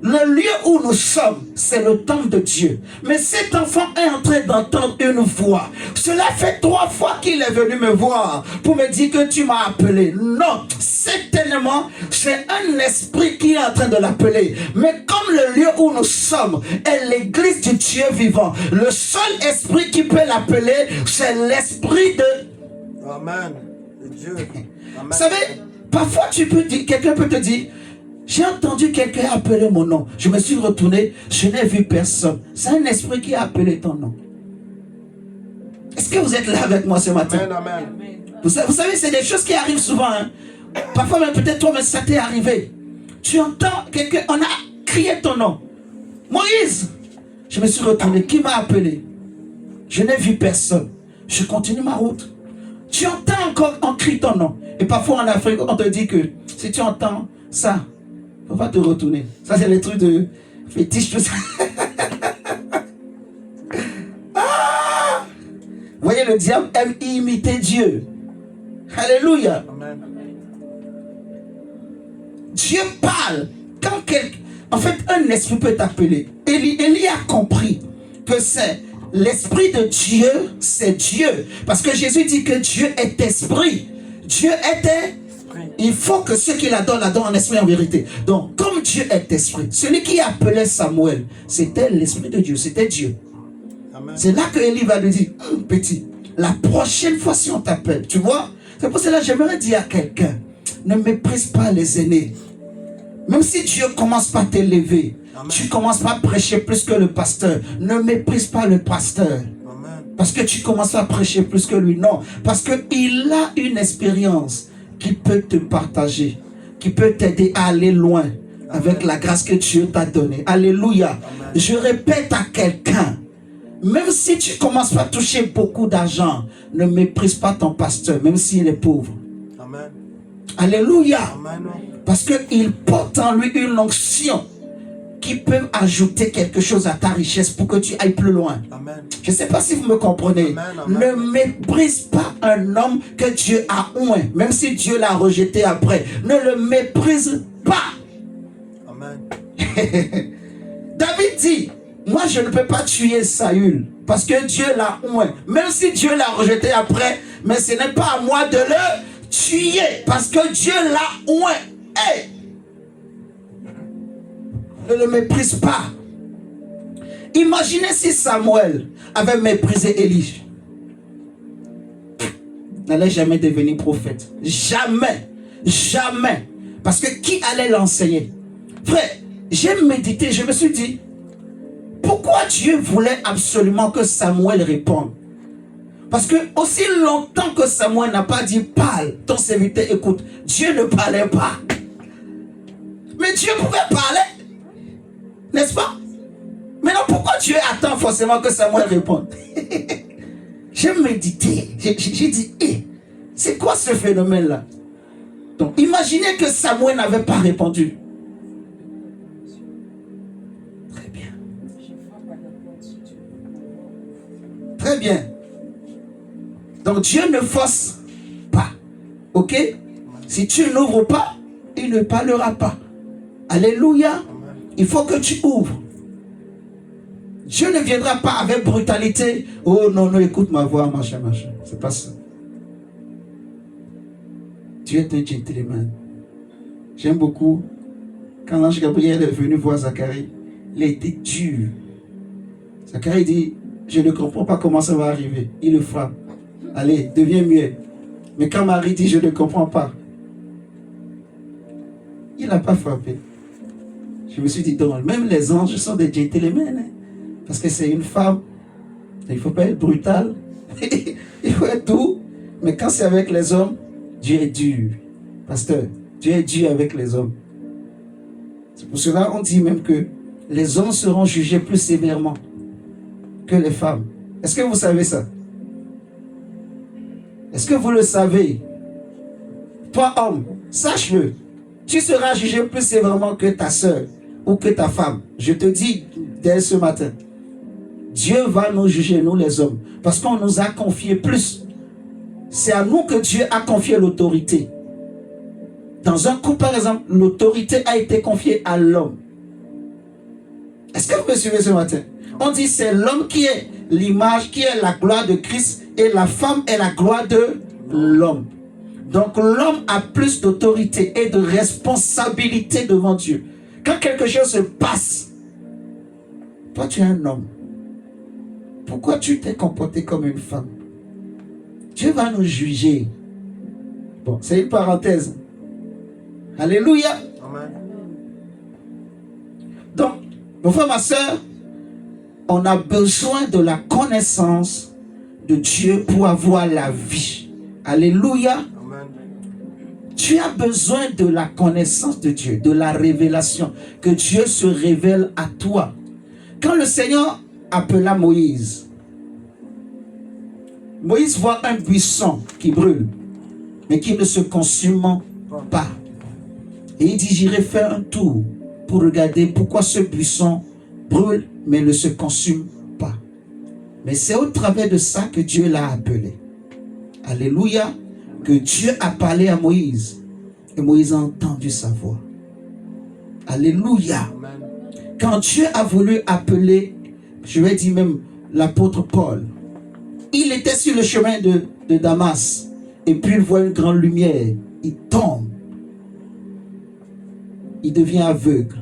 Speaker 1: Le lieu où nous sommes, c'est le temple de Dieu. Mais cet enfant est en train d'entendre une voix. Cela fait 3 fois qu'il est venu me voir pour me dire que tu m'as appelé. Non, certainement, c'est un esprit qui est en train de l'appeler. Mais comme le lieu où nous sommes est l'église du Dieu vivant, le seul esprit qui peut l'appeler, c'est l'esprit de...
Speaker 3: Amen. De Dieu. Amen.
Speaker 1: Vous savez, parfois tu peux dire, quelqu'un peut te dire, j'ai entendu quelqu'un appeler mon nom. Je me suis retourné, je n'ai vu personne. C'est un esprit qui a appelé ton nom. Est-ce que vous êtes là avec moi ce matin?
Speaker 3: Amen, amen.
Speaker 1: Vous savez, c'est des choses qui arrivent souvent. Hein? Parfois même peut-être toi, mais ça t'est arrivé. Tu entends quelqu'un, on a crié ton nom. Moïse. Je me suis retourné. Qui m'a appelé? Je n'ai vu personne. Je continue ma route. Tu entends encore, on crie ton nom. Et parfois en Afrique, on te dit que si tu entends ça, on va te retourner. Ça, c'est les trucs de fétiche, tout ça. Ah! Vous voyez, le diable aime imiter Dieu. Alléluia.
Speaker 3: Amen.
Speaker 1: Dieu parle. Quand quelqu'un... En fait, un esprit peut t'appeler. Élie a compris que c'est l'esprit de Dieu, c'est Dieu. Parce que Jésus dit que Dieu est esprit. Dieu était... Il faut que ceux qui l'adorent en esprit et en vérité. Donc, comme Dieu est esprit, celui qui appelait Samuel, c'était l'esprit de Dieu, c'était Dieu. C'est là que Élie va lui dire, petit, la prochaine fois si on t'appelle, tu vois, c'est pour cela que j'aimerais dire à quelqu'un, ne méprise pas les aînés. Même si Dieu commence par t'élever, tu commences pas à prêcher plus que le pasteur. Ne méprise pas le pasteur. Parce que tu commences à prêcher plus que lui. Non, parce qu'il a une expérience qui peut te partager, qui peut t'aider à aller loin avec la grâce que Dieu t'a donnée. Alléluia. Amen. Je répète à quelqu'un, même si tu commences à toucher beaucoup d'argent, ne méprise pas ton pasteur, même s'il est pauvre. Amen. Alléluia. Amen. Parce qu'il porte en lui une onction qui peut ajouter quelque chose à ta richesse pour que tu ailles plus loin. Amen. Je ne sais pas si vous me comprenez. Amen, amen. Ne méprise pas un homme que Dieu a oint, même si Dieu l'a rejeté après. Ne le méprise pas. Amen. David dit, moi je ne peux pas tuer Saül parce que Dieu l'a oint. Même si Dieu l'a rejeté après, mais ce n'est pas à moi de le tuer parce que Dieu l'a oint. Hey! Ne le méprise pas. Imaginez si Samuel avait méprisé Élie. Il n'allait jamais devenir prophète. Jamais. Jamais. Parce que qui allait l'enseigner? Frère, j'ai médité, je me suis dit, pourquoi Dieu voulait absolument que Samuel réponde? Parce que aussi longtemps que Samuel n'a pas dit, parle, ton serviteur écoute, Dieu ne parlait pas. Mais Dieu pouvait parler. N'est-ce pas? Maintenant, pourquoi Dieu attend forcément que Samuel réponde? J'ai médité. J'ai dit, c'est quoi ce phénomène-là? Donc, imaginez que Samuel n'avait pas répondu. Très bien. Très bien. Donc, Dieu ne force pas. Ok? Si tu n'ouvres pas, il ne parlera pas. Alléluia. Il faut que tu ouvres. Dieu ne viendra pas avec brutalité. Oh non, non, écoute ma voix, machin, machin. C'est pas ça. Dieu est un gentleman. J'aime beaucoup quand l'ange Gabriel est venu voir Zacharie. il était dur. Zacharie dit, je ne comprends pas comment ça va arriver. Il le frappe. Allez, deviens muet. Mais quand Marie dit, je ne comprends pas, il n'a pas frappé. Je me suis dit, donc, même les anges sont des gentlemen. Hein, parce que c'est une femme. Il ne faut pas être brutal. Il faut être doux. Mais quand c'est avec les hommes, Dieu est dur. Pasteur, Dieu est dur avec les hommes. C'est pour cela qu'on dit même que les hommes seront jugés plus sévèrement que les femmes. Est-ce que vous savez ça? Est-ce que vous le savez? Toi, homme, sache-le. Tu seras jugé plus sévèrement que ta soeur ou que ta femme. Je te dis dès ce matin. Dieu va nous juger, nous les hommes, parce qu'on nous a confié plus. C'est à nous que Dieu a confié l'autorité. Dans un coup, par exemple, l'autorité a été confiée à l'homme. Est-ce que vous me suivez ce matin? On dit c'est l'homme qui est l'image, qui est la gloire de Christ, et la femme est la gloire de l'homme. Donc l'homme a plus d'autorité et de responsabilité devant Dieu. Quand quelque chose se passe, toi tu es un homme. Pourquoi tu t'es comporté comme une femme? Dieu va nous juger. Bon, c'est une parenthèse. Alléluia.
Speaker 3: Amen.
Speaker 1: Donc, mon frère, ma soeur, on a besoin de la connaissance de Dieu pour avoir la vie. Alléluia.
Speaker 3: Amen.
Speaker 1: Tu as besoin de la connaissance de Dieu, de la révélation, que Dieu se révèle à toi. Quand le Seigneur appela Moïse, Moïse voit un buisson qui brûle, mais qui ne se consume pas. Et il dit, j'irai faire un tour pour regarder pourquoi ce buisson brûle, mais ne se consume pas. Mais c'est au travers de ça que Dieu l'a appelé. Alléluia. Que Dieu a parlé à Moïse. Et Moïse a entendu sa voix. Alléluia.
Speaker 3: Amen.
Speaker 1: Quand Dieu a voulu appeler, je vais dire même l'apôtre Paul, il était sur le chemin de Damas. Et puis il voit une grande lumière. Il tombe. Il devient aveugle.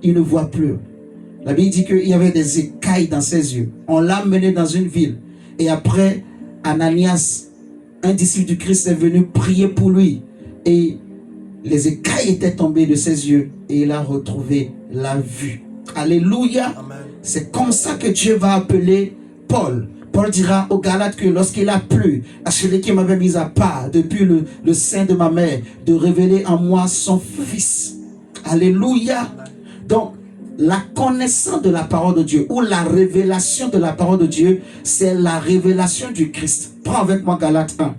Speaker 1: Il ne voit plus. La Bible dit qu'il y avait des écailles dans ses yeux. On l'a mené dans une ville. Et après, Ananias, un disciple du Christ, est venu prier pour lui. Et les écailles étaient tombées de ses yeux. Et il a retrouvé la vue. Alléluia.
Speaker 3: Amen.
Speaker 1: C'est comme ça que Dieu va appeler Paul. Paul dira aux Galates que lorsqu'il a plu à celui qui m'avait mis à part depuis le sein de ma mère, de révéler en moi son fils. Alléluia. Donc, la connaissance de la parole de Dieu ou la révélation de la parole de Dieu, c'est la révélation du Christ. Prends avec moi Galates 1.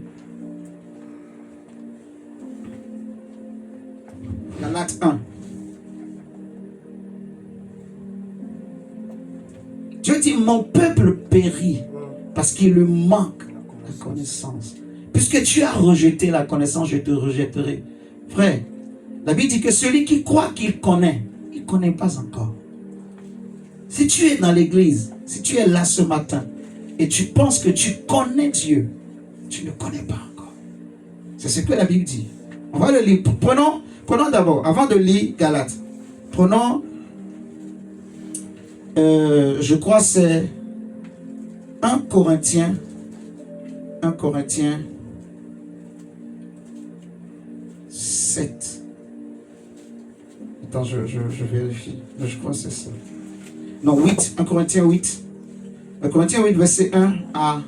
Speaker 1: Galates 1. Dieu dit, mon peuple périt parce qu'il lui manque la connaissance. Puisque tu as rejeté la connaissance, je te rejetterai. Frère, la Bible dit que celui qui croit qu'il connaît, il ne connaît pas encore. Si tu es dans l'église, si tu es là ce matin, et tu penses que tu connais Dieu, tu ne connais pas encore. C'est ce que la Bible dit. On va le lire. Prenons d'abord, avant de lire Galates, prenons, je crois c'est 1 Corinthiens 7. Attends, je vérifie. Je crois que c'est ça. Non, 8. 1 Corinthiens 8. 1 Corinthiens 8, verset 1 à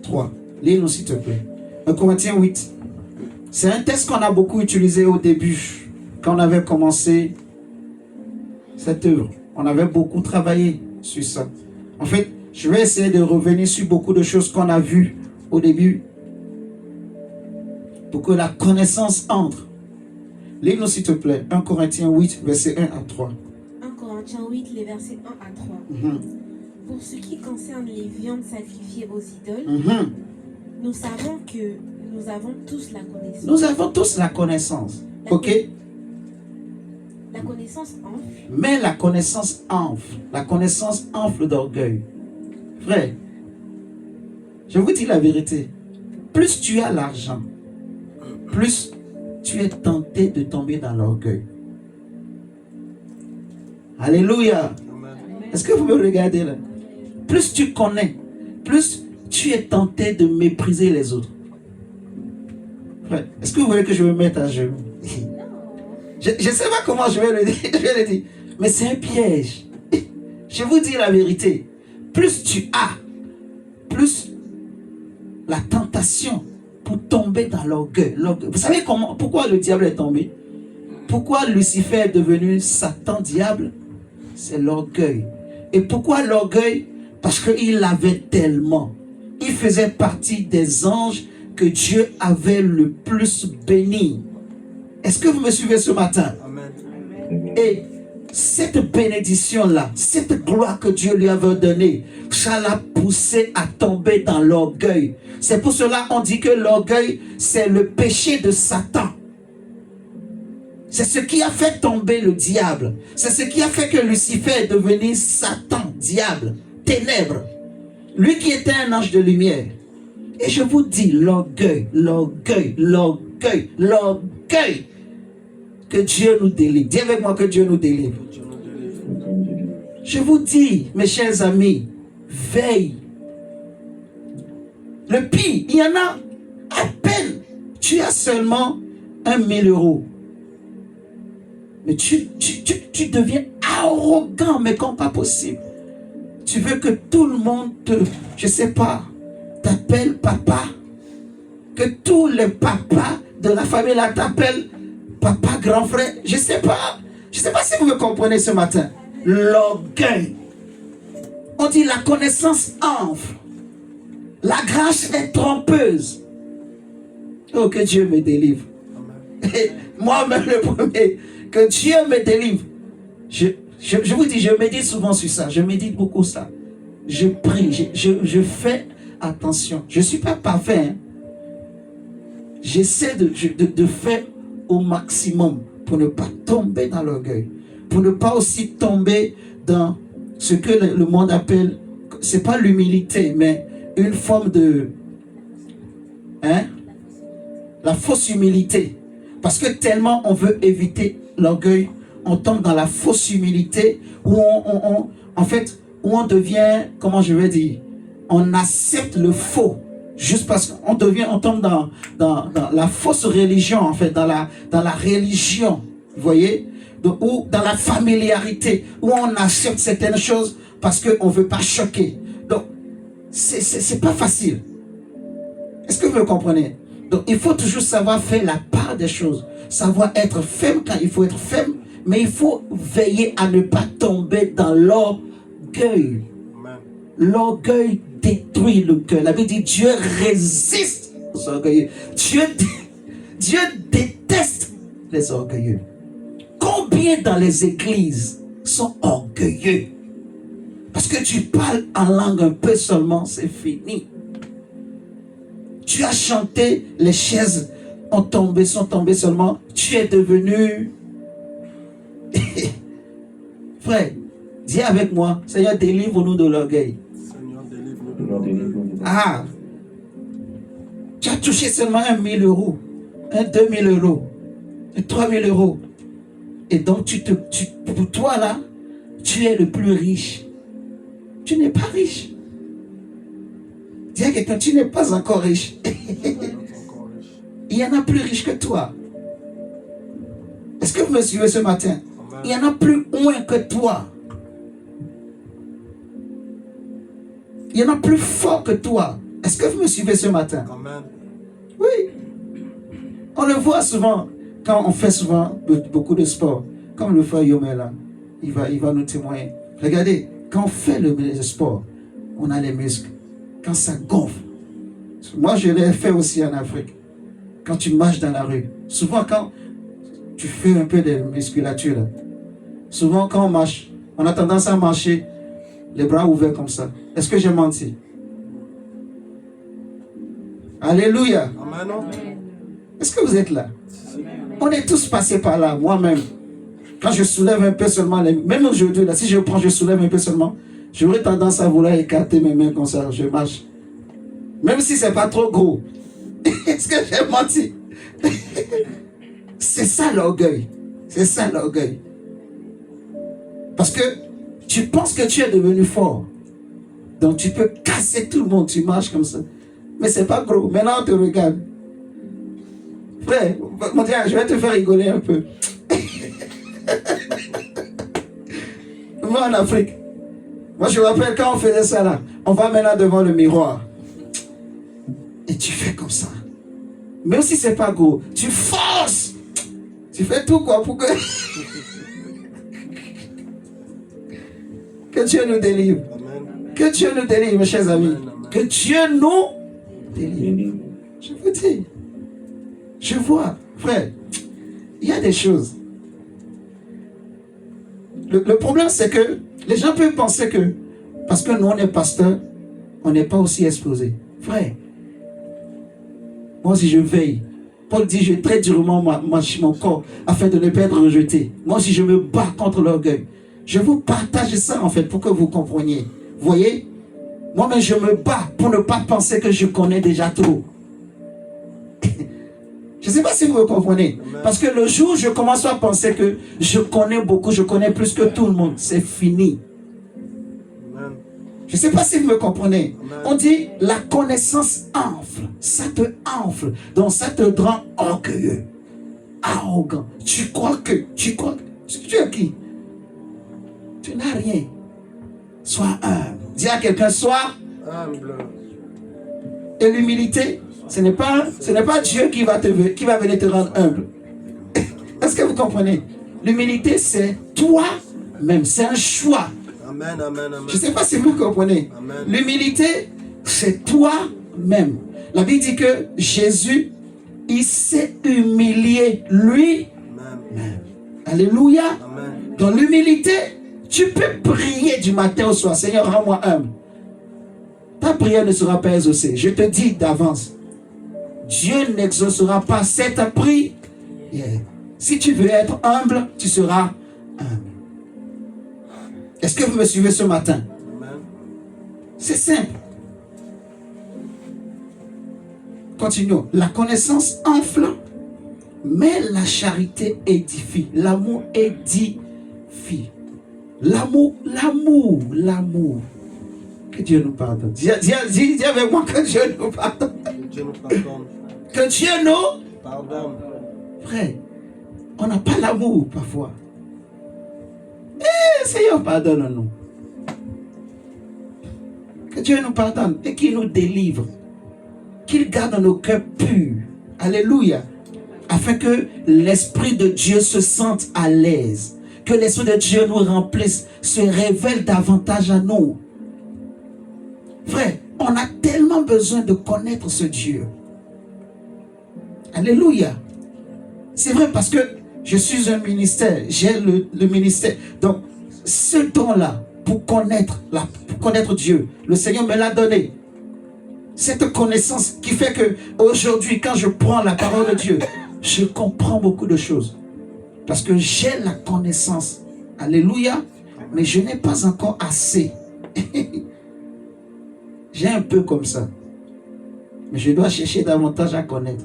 Speaker 1: 3. Lis-nous s'il te plaît. 1 Corinthiens 8. C'est un texte qu'on a beaucoup utilisé au début, quand on avait commencé cette œuvre. On avait beaucoup travaillé sur ça. En fait, je vais essayer de revenir sur beaucoup de choses qu'on a vues au début pour que la connaissance entre. Lis-nous s'il te plaît. 1 Corinthiens 8, verset 1 à 3.
Speaker 2: 1 Corinthiens 8, les versets 1 à 3. Pour ce qui concerne les viandes sacrifiées aux idoles, nous savons que nous avons tous la connaissance.
Speaker 1: Nous avons tous la connaissance. Ok?
Speaker 2: La connaissance enfle.
Speaker 1: Mais la connaissance enfle. La connaissance enfle d'orgueil. Frère, je vous dis la vérité. Plus tu as l'argent, plus tu es tenté de tomber dans l'orgueil. Alléluia.
Speaker 3: Amen.
Speaker 1: Est-ce que vous me regardez là? Plus tu connais, plus tu es tenté de mépriser les autres. Ouais. Est-ce que vous voulez que je me mette à genoux? Je ne sais pas comment je vais le dire. Je vais le dire. Mais c'est un piège. Je vous dis la vérité. Plus tu as, plus la tentation pour tomber dans l'orgueil. Vous savez pourquoi le diable est tombé? Pourquoi Lucifer est devenu Satan, diable? C'est l'orgueil. Et pourquoi l'orgueil? Parce qu'il avait tellement. Il faisait partie des anges que Dieu avait le plus béni. Est-ce que vous me suivez ce matin? Amen. Et cette bénédiction-là, cette gloire que Dieu lui avait donnée, ça l'a poussé à tomber dans l'orgueil. C'est pour cela qu'on dit que l'orgueil, c'est le péché de Satan. C'est ce qui a fait tomber le diable. C'est ce qui a fait que Lucifer est devenu Satan, diable, ténèbres. Lui qui était un ange de lumière. Et je vous dis, l'orgueil, l'orgueil, l'orgueil, l'orgueil. Que Dieu nous délivre. Dis avec moi que Dieu nous délivre. Je vous dis, mes chers amis, veille. Le pire, il y en a à peine. Tu as seulement 1 000 euros. Mais tu deviens arrogant, mais comme pas possible. Tu veux que tout le monde je sais pas, t'appelle papa. Que tous les papas de la famille là t'appellent papa, grand frère. Je sais pas si vous me comprenez ce matin. L'orgueil. On dit la connaissance enfle. La grâce est trompeuse. Oh, que Dieu me délivre. Et moi-même le premier. Que Dieu me délivre. Je vous dis, je médite souvent sur ça. Je médite beaucoup ça. Je prie. Je fais attention. Je ne suis pas parfait. Hein. J'essaie de faire au maximum pour ne pas tomber dans l'orgueil. Pour ne pas aussi tomber dans ce que le monde appelle, c'est pas l'humilité, mais une forme de... la fausse humilité. Parce que tellement on veut éviter l'orgueil, on tombe dans la fausse humilité où en fait, où on devient, comment je vais dire, on accepte le faux. Juste parce qu'on tombe dans la fausse religion, en fait, dans la religion, vous voyez, ou dans la familiarité, où on accepte certaines choses parce qu'on ne veut pas choquer. Donc, c'est pas facile. Est-ce que vous me comprenez? Donc, il faut toujours savoir faire la part des choses, savoir être ferme quand il faut être ferme, mais il faut veiller à ne pas tomber dans l'orgueil. L'orgueil détruit le cœur. La Bible dit Dieu résiste aux orgueilleux. Dieu déteste les orgueilleux. Combien dans les églises sont orgueilleux? Parce que tu parles en langue un peu seulement, c'est fini. Tu as chanté, les chaises sont tombées seulement. Tu es devenu... Frère, dis avec moi, Seigneur, délivre-nous de l'orgueil. Ah, tu as touché seulement 1 000 euros, 2 000 euros, 3 000 euros. Et donc, pour toi là, tu es le plus riche. Tu n'es pas riche. Dis à quelqu'un, tu n'es pas encore riche. Il y en a plus riches que toi. Est-ce que vous me suivez ce matin? Il y en a plus moins que toi. Il y en a plus fort que toi. Est-ce que vous me suivez ce matin? Amen. Oui. On le voit souvent quand on fait souvent beaucoup de sport. Comme le frère Yomé là, il va nous témoigner. Regardez, quand on fait le sport, on a les muscles. Quand ça gonfle. Moi, je l'ai fait aussi en Afrique. Quand tu marches dans la rue. Souvent, quand tu fais un peu de musculature là. Souvent, quand on marche, on a tendance à marcher les bras ouverts comme ça. Est-ce que j'ai menti? Alléluia. Amen. Est-ce que vous êtes là? On est tous passés par là, moi-même. Quand je soulève un peu seulement, même aujourd'hui, là, si je soulève un peu seulement, j'aurais tendance à vouloir écarter mes mains comme ça, je marche. Même si c'est pas trop gros. Est-ce que j'ai menti? C'est ça l'orgueil. C'est ça l'orgueil. Parce que Tu penses que tu es devenu fort. Donc tu peux casser tout le monde, tu marches comme ça. Mais c'est pas gros. Maintenant on te regarde. Frère, mon Dieu, je vais te faire rigoler un peu. Moi en Afrique, moi je me rappelle quand on faisait ça là, on va maintenant devant le miroir. Et tu fais comme ça. Même si c'est pas gros, tu forces. Tu fais tout quoi pour que... Que Dieu nous délivre.
Speaker 3: Amen.
Speaker 1: Que Dieu nous délivre, mes chers amis.
Speaker 3: Amen, amen.
Speaker 1: Que Dieu nous délivre. Je vous dis. Je vois, frère, il y a des choses. Le problème, c'est que les gens peuvent penser que parce que nous, on est pasteur, on n'est pas aussi exposé. Frère, moi aussi, je veille. Paul dit, je traite durement mon corps afin de ne pas être rejeté. Moi aussi, je me bats contre l'orgueil. Je vous partage ça, en fait, pour que vous compreniez. Vous voyez? Moi-même, je me bats pour ne pas penser que je connais déjà trop. Je ne sais pas si vous me comprenez. Parce que le jour où je commence à penser que je connais beaucoup, je connais plus que tout le monde, c'est fini.
Speaker 3: Amen.
Speaker 1: Je ne sais pas si vous me comprenez.
Speaker 3: Amen.
Speaker 1: On dit la connaissance enfle. Ça te enfle. Donc ça te rend orgueilleux. Arrogant. Tu crois que tu es qui? Tu n'as rien. Sois humble. Dis à quelqu'un, sois
Speaker 3: Humble.
Speaker 1: et l'humilité. Ce n'est pas Dieu qui va venir te rendre humble. Est-ce que vous comprenez? L'humilité, c'est toi-même. C'est un choix.
Speaker 3: Amen, amen, amen.
Speaker 1: Je ne sais pas si vous comprenez.
Speaker 3: Amen.
Speaker 1: L'humilité, c'est toi-même. La Bible dit que Jésus, il s'est humilié lui-même.
Speaker 3: Amen.
Speaker 1: Alléluia.
Speaker 3: Amen.
Speaker 1: Dans l'humilité, tu peux prier du matin au soir. Seigneur, rends-moi humble. Ta prière ne sera pas exaucée. Je te dis d'avance. Dieu n'exaucera pas cette prière. Si tu veux être humble, tu seras humble. Est-ce que vous me suivez ce matin?
Speaker 3: Amen.
Speaker 1: C'est simple. Continuons. La connaissance enfle, mais la charité édifie. L'amour édifie. L'amour. Que Dieu nous pardonne. Dis avec moi que Dieu nous pardonne.
Speaker 3: Que Dieu nous pardonne.
Speaker 1: Que Dieu nous...
Speaker 3: Pardonne.
Speaker 1: Frère, on n'a pas l'amour parfois. Seigneur, pardonne-nous. Que Dieu nous pardonne et qu'il nous délivre. Qu'il garde nos cœurs purs. Alléluia. Afin que l'Esprit de Dieu se sente à l'aise. Que l'Esprit de Dieu nous remplisse, se révèle davantage à nous. Frère, on a tellement besoin de connaître ce Dieu. Alléluia. C'est vrai parce que je suis un ministère, j'ai le ministère. Donc, ce don-là, pour connaître Dieu, le Seigneur me l'a donné. Cette connaissance qui fait que aujourd'hui, quand je prends la parole de Dieu, je comprends beaucoup de choses. Parce que j'ai la connaissance. Alléluia. Mais je n'ai pas encore assez. J'ai un peu comme ça. Mais je dois chercher davantage à connaître.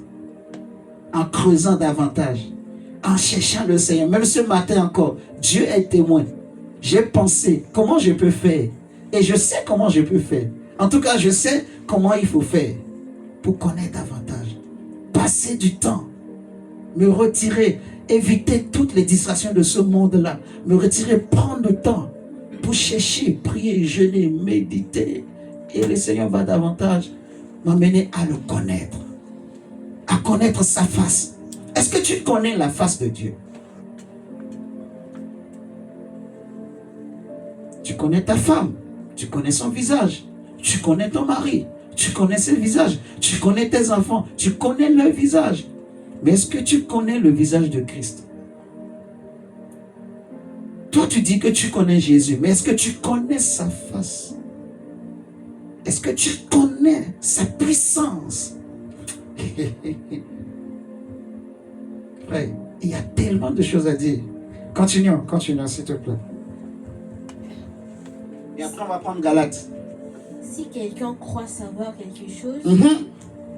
Speaker 1: En creusant davantage. En cherchant le Seigneur. Même ce matin encore, Dieu est témoin. J'ai pensé comment je peux faire. Et je sais comment je peux faire. En tout cas, je sais comment il faut faire. Pour connaître davantage. Passer du temps. Me retirer. Éviter toutes les distractions de ce monde-là. Me retirer, prendre le temps. Pour chercher, prier, jeûner, méditer. Et le Seigneur va davantage m'amener à le connaître. À connaître sa face. Est-ce que tu connais la face de Dieu? Tu connais ta femme. Tu connais son visage. Tu connais ton mari. Tu connais ses visages. Tu connais tes enfants. Tu connais leur visage. Mais est-ce que tu connais le visage de Christ? Toi, tu dis que tu connais Jésus. Mais est-ce que tu connais sa face? Est-ce que tu connais sa puissance? Frère, il y a tellement de choses à dire. Continuons, s'il te plaît. Et après, on va prendre Galates.
Speaker 2: Si quelqu'un croit savoir quelque chose,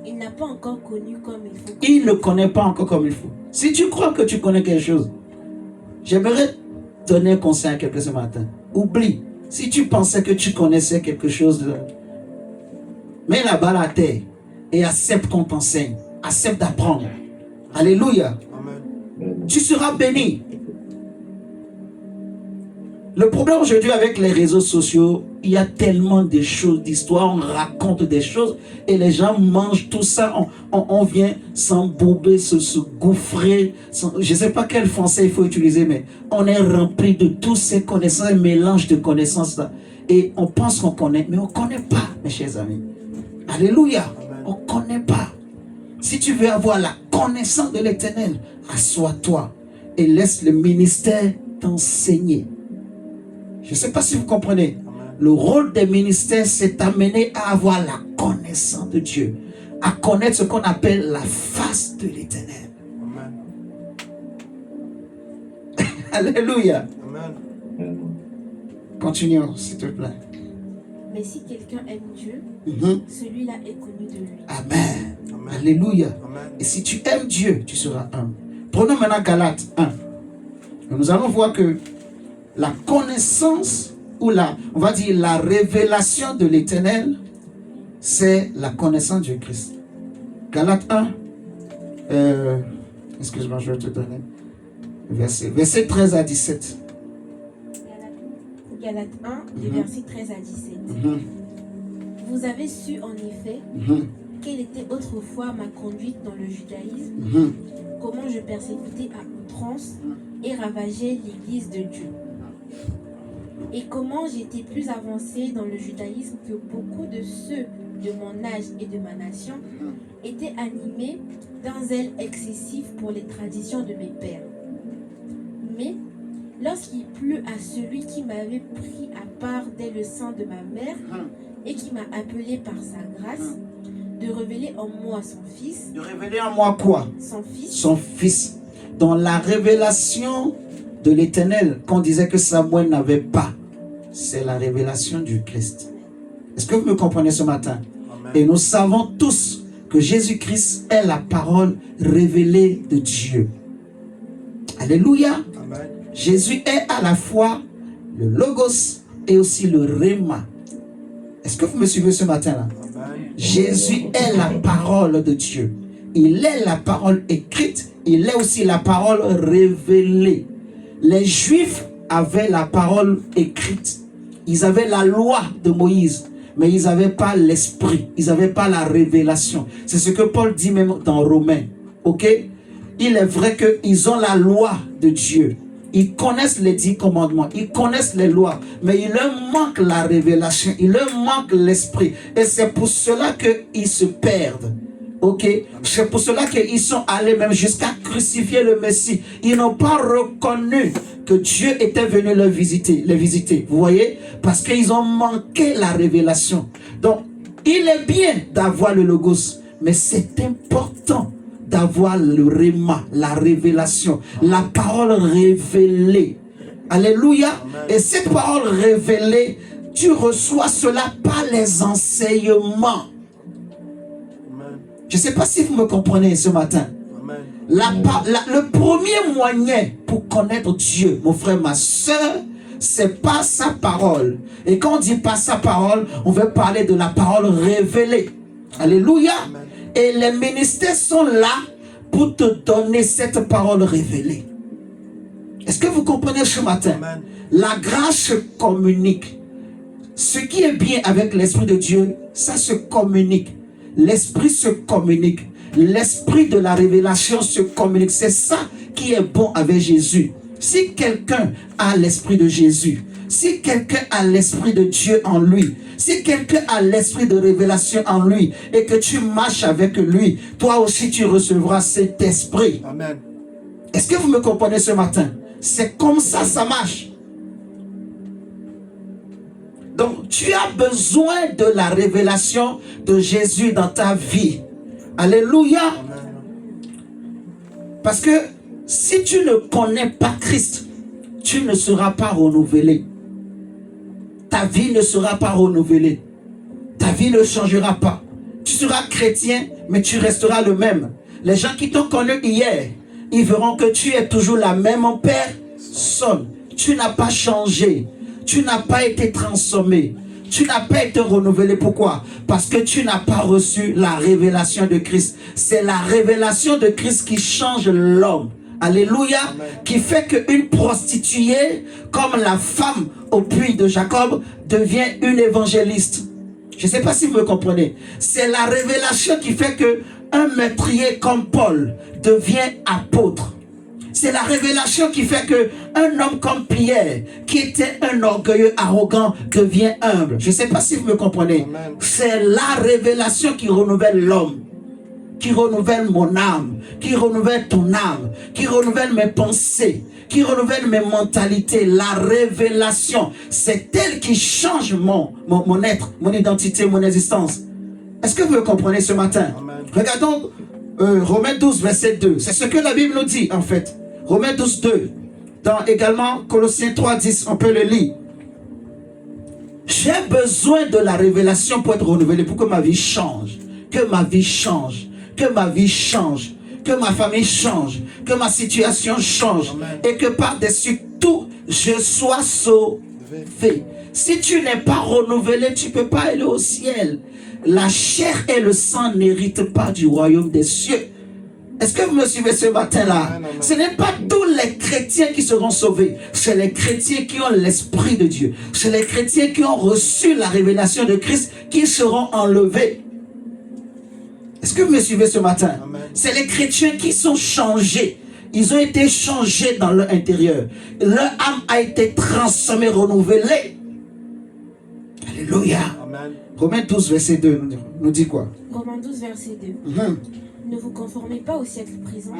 Speaker 2: il n'a pas encore connu comme il faut.
Speaker 1: Il ne connaît pas encore comme il faut. Si tu crois que tu connais quelque chose, j'aimerais donner un conseil à quelqu'un ce matin. Oublie. Si tu pensais que tu connaissais quelque chose, mets la balle à terre et accepte qu'on t'enseigne. Accepte d'apprendre. Alléluia.
Speaker 3: Amen.
Speaker 1: Tu seras béni. Le problème aujourd'hui avec les réseaux sociaux, il y a tellement de choses, d'histoires, on raconte des choses et les gens mangent tout ça, on vient s'embourber, se gouffrer. Je ne sais pas quel français il faut utiliser, mais on est rempli de toutes ces connaissances, un mélange de connaissances là. Et on pense qu'on connaît, mais on ne connaît pas, mes chers amis. Alléluia. On ne connaît pas. Si tu veux avoir la connaissance de l'Éternel, assois-toi et laisse le ministère t'enseigner. Je ne sais pas si vous comprenez. Le rôle des ministères, c'est d'amener à avoir la connaissance de Dieu, à connaître ce qu'on appelle la face de l'Éternel. Alléluia.
Speaker 3: Amen.
Speaker 1: Continuons, s'il te plaît.
Speaker 2: Mais si quelqu'un aime Dieu, celui-là est connu de lui.
Speaker 1: Amen.
Speaker 3: Amen.
Speaker 1: Alléluia.
Speaker 3: Amen.
Speaker 1: Et si tu aimes Dieu, tu seras humble. Prenons maintenant Galates 1. Nous allons voir que la connaissance, ou on va dire la révélation de l'Éternel, c'est la connaissance du Christ. Galates 1, excuse-moi, je vais te donner verset 13 à 17.
Speaker 2: Galates 1, du verset 13 à 17. Vous avez su en effet quelle était autrefois ma conduite dans le judaïsme, comment je persécutais à outrance et ravageais l'église de Dieu, et comment j'étais plus avancé dans le judaïsme que beaucoup de ceux de mon âge et de ma nation étaient animés d'un zèle excessif pour les traditions de mes pères. Mais lorsqu'il plut à celui qui m'avait pris à part dès le sein de ma mère et qui m'a appelé par sa grâce, de révéler en moi son fils.
Speaker 1: De révéler en moi quoi?
Speaker 2: Son fils.
Speaker 1: Son fils. Dans la révélation de l'Éternel, qu'on disait que Samuel n'avait pas, c'est la révélation du Christ. Est-ce que vous me comprenez ce matin?
Speaker 3: Amen.
Speaker 1: Et nous savons tous que Jésus-Christ est la parole révélée de Dieu. Alléluia.
Speaker 3: Amen.
Speaker 1: Jésus est à la fois le Logos et aussi le Réma. Est-ce que vous me suivez ce matin-là?
Speaker 3: Amen.
Speaker 1: Jésus est la parole de Dieu. Il est la parole écrite. Il est aussi la parole révélée. Les Juifs avaient la parole écrite. Ils avaient la loi de Moïse, mais ils n'avaient pas l'esprit. Ils n'avaient pas la révélation. C'est ce que Paul dit même dans Romains. Ok? Il est vrai qu'ils ont la loi de Dieu. Ils connaissent les 10 commandements, ils connaissent les lois, mais il leur manque la révélation, il leur manque l'esprit. Et c'est pour cela qu'ils se perdent. Ok? C'est pour cela qu'ils sont allés même jusqu'à crucifier le Messie. Ils n'ont pas reconnu que Dieu était venu les visiter. Vous voyez? Parce qu'ils ont manqué la révélation. Donc, il est bien d'avoir le Logos, mais c'est important d'avoir le réma, la révélation, la parole révélée. Alléluia. Et cette parole révélée, tu reçois cela par les enseignements. Je ne sais pas si vous me comprenez ce matin. Le premier moyen pour connaître Dieu, mon frère, ma soeur, c'est par sa parole. Et quand on dit par sa parole, on veut parler de la parole révélée. Alléluia. Et les ministères sont là pour te donner cette parole révélée. Est-ce que vous comprenez ce matin?
Speaker 3: Amen.
Speaker 1: La grâce se communique. Ce qui est bien avec l'Esprit de Dieu, ça se communique. L'Esprit se communique. L'Esprit de la révélation se communique. C'est ça qui est bon avec Jésus. Si quelqu'un a l'Esprit de Jésus, si quelqu'un a l'Esprit de Dieu en lui, si quelqu'un a l'Esprit de révélation en lui et que tu marches avec lui, toi aussi tu recevras cet Esprit.
Speaker 3: Amen.
Speaker 1: Est-ce que vous me comprenez ce matin? C'est comme ça, ça marche. Donc tu as besoin de la révélation de Jésus dans ta vie. Alléluia.
Speaker 3: Amen.
Speaker 1: Parce que si tu ne connais pas Christ, tu ne seras pas renouvelé. Ta vie ne sera pas renouvelée. Ta vie ne changera pas. Tu seras chrétien, mais tu resteras le même. Les gens qui t'ont connu hier, ils verront que tu es toujours la même personne. Tu n'as pas changé. tu n'as pas été transformé. Tu n'as pas été renouvelé. Pourquoi? Parce que tu n'as pas reçu la révélation de Christ. C'est la révélation de Christ qui change l'homme. Alléluia. Amen. Qui fait qu'une prostituée, comme la femme au puits de Jacob, devient une évangéliste. Je ne sais pas si vous me comprenez. C'est la révélation qui fait qu'un meurtrier comme Paul devient apôtre. C'est la révélation qui fait qu'un homme comme Pierre, qui était un orgueilleux arrogant, devient humble. Je ne sais pas si vous me comprenez. C'est la révélation qui renouvelle l'homme, qui renouvelle mon âme, qui renouvelle ton âme, qui renouvelle mes pensées, qui renouvelle mes mentalités. La révélation, c'est elle qui change mon être, mon identité, mon existence. Est-ce que vous me comprenez ce matin? Amen. Regardons Romains 12, verset 2. C'est ce que la Bible nous dit en fait. Romains 12, 2. Dans également Colossiens 3, 10, on peut le lire. J'ai besoin de la révélation pour être renouvelé, pour que ma vie change. Que ma vie change. Que ma vie change. Que ma famille change. Que ma situation change. Amen. Et que par-dessus tout, je sois sauvé. Si tu n'es pas renouvelé, tu ne peux pas aller au ciel. La chair et le sang n'héritent pas du royaume des cieux. Est-ce que vous me suivez ce matin-là? Ce n'est pas tous les chrétiens qui seront sauvés. C'est les chrétiens qui ont l'Esprit de Dieu. C'est les chrétiens qui ont reçu la révélation de Christ qui seront enlevés. Est-ce que vous me suivez ce matin? C'est les chrétiens qui sont changés. Ils ont été changés dans leur intérieur. Leur âme a été transformée, renouvelée. Alléluia. Amen. Romains 12, verset 2 nous dit quoi?
Speaker 2: Romains 12, verset 2. Ne vous conformez pas au siècle présent,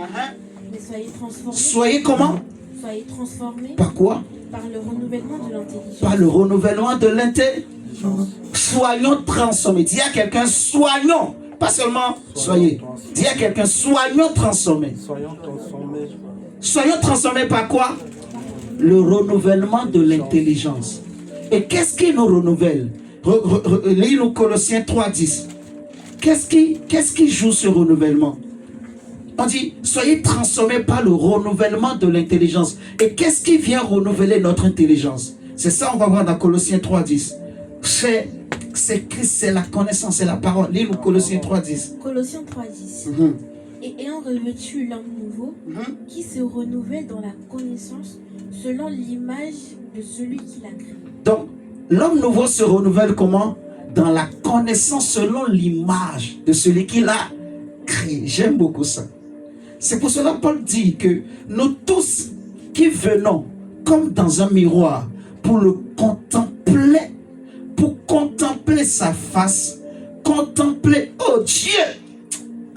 Speaker 2: mais soyez transformés.
Speaker 1: Soyez comment?
Speaker 2: Soyez transformés.
Speaker 1: Par quoi?
Speaker 2: Par le renouvellement de l'intelligence.
Speaker 1: Par le renouvellement de l'intelligence. Soyons transformés. Dis à quelqu'un, soyons. Pas seulement soyez. Dis à quelqu'un, soyons transformés.
Speaker 3: Soyons transformés.
Speaker 1: Soyons transformés par quoi? Le renouvellement de l'intelligence. Et qu'est-ce qui nous renouvelle? Lis-nous Colossiens 3, 10. Qu'est-ce qui joue ce renouvellement? On dit, soyez transformés par le renouvellement de l'intelligence. Et qu'est-ce qui vient renouveler notre intelligence? C'est ça, on va voir dans Colossiens 3, 10. C'est Christ, c'est la connaissance, c'est la parole. Lis-nous Colossiens 3, 10.
Speaker 2: Colossiens 3, 10. Et ayant revêtu l'homme nouveau, qui se renouvelle dans la connaissance selon l'image de celui qui l'a créé.
Speaker 1: Donc, l'homme nouveau se renouvelle comment? Dans la connaissance selon l'image de celui qui l'a créé. J'aime beaucoup ça. C'est pour cela que Paul dit que nous tous qui venons comme dans un miroir pour le contempler, pour contempler sa face, contempler, oh Dieu!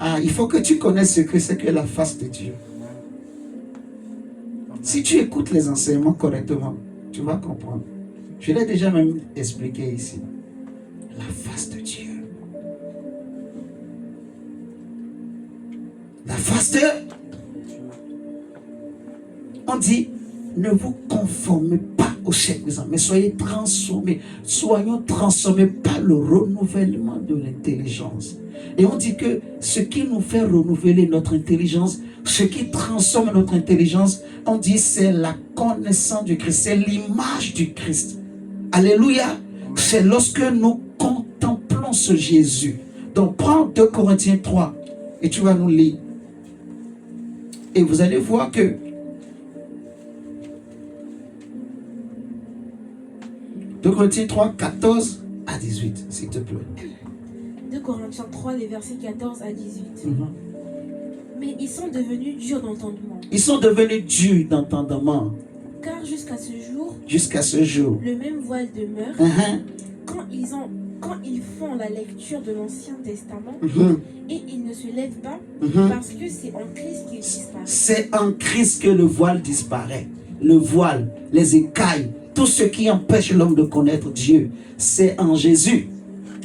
Speaker 1: Ah, il faut que tu connaisses ce que c'est que la face de Dieu. Si tu écoutes les enseignements correctement, tu vas comprendre. Je l'ai déjà même expliqué ici. La face de Dieu. La face de... On dit, ne vous conformez pas au siècle présent, mais soyez transformés. Soyons transformés par le renouvellement de l'intelligence. Et on dit que ce qui nous fait renouveler notre intelligence, ce qui transforme notre intelligence, on dit c'est la connaissance du Christ, c'est l'image du Christ. Alléluia. C'est lorsque nous contemplons ce Jésus. Donc prends 2 Corinthiens 3 et tu vas nous lire. Et vous allez voir que 2 Corinthiens 3, 14 à 18, s'il te plaît.
Speaker 2: 2 Corinthiens 3, les versets 14 à 18. Mais ils sont devenus durs d'entendement.
Speaker 1: Ils sont devenus durs d'entendement.
Speaker 2: Car jusqu'à ce jour, le même voile demeure quand ils font la lecture de l'Ancien Testament et ils ne se lèvent pas parce que c'est en Christ qu'il disparaît. C'est en Christ que le voile disparaît. Le voile, les écailles, tout ce qui empêche l'homme de connaître Dieu, c'est en Jésus.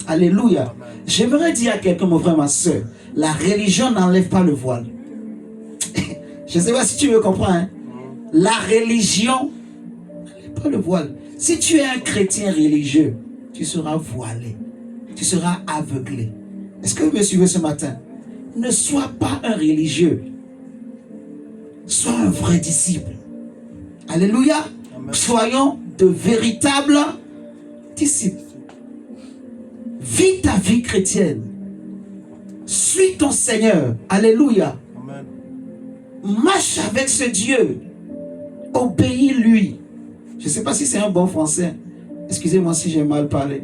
Speaker 2: Alléluia. J'aimerais dire à quelqu'un, mon frère, ma soeur, la religion n'enlève pas le voile. Je ne sais pas si tu me comprends. Hein? La religion n'enlève pas le voile. Si tu es un chrétien religieux, tu seras voilé. Tu seras aveuglé. Est-ce que vous me suivez ce matin? Ne sois pas un religieux. Sois un vrai disciple. Alléluia. Amen. Soyons
Speaker 1: de véritables disciples. Vis ta vie chrétienne. Suis ton Seigneur. Alléluia.
Speaker 4: Amen.
Speaker 1: Marche avec ce Dieu. Obéis-lui. Je ne sais pas si c'est un bon français. Excusez-moi si j'ai mal parlé.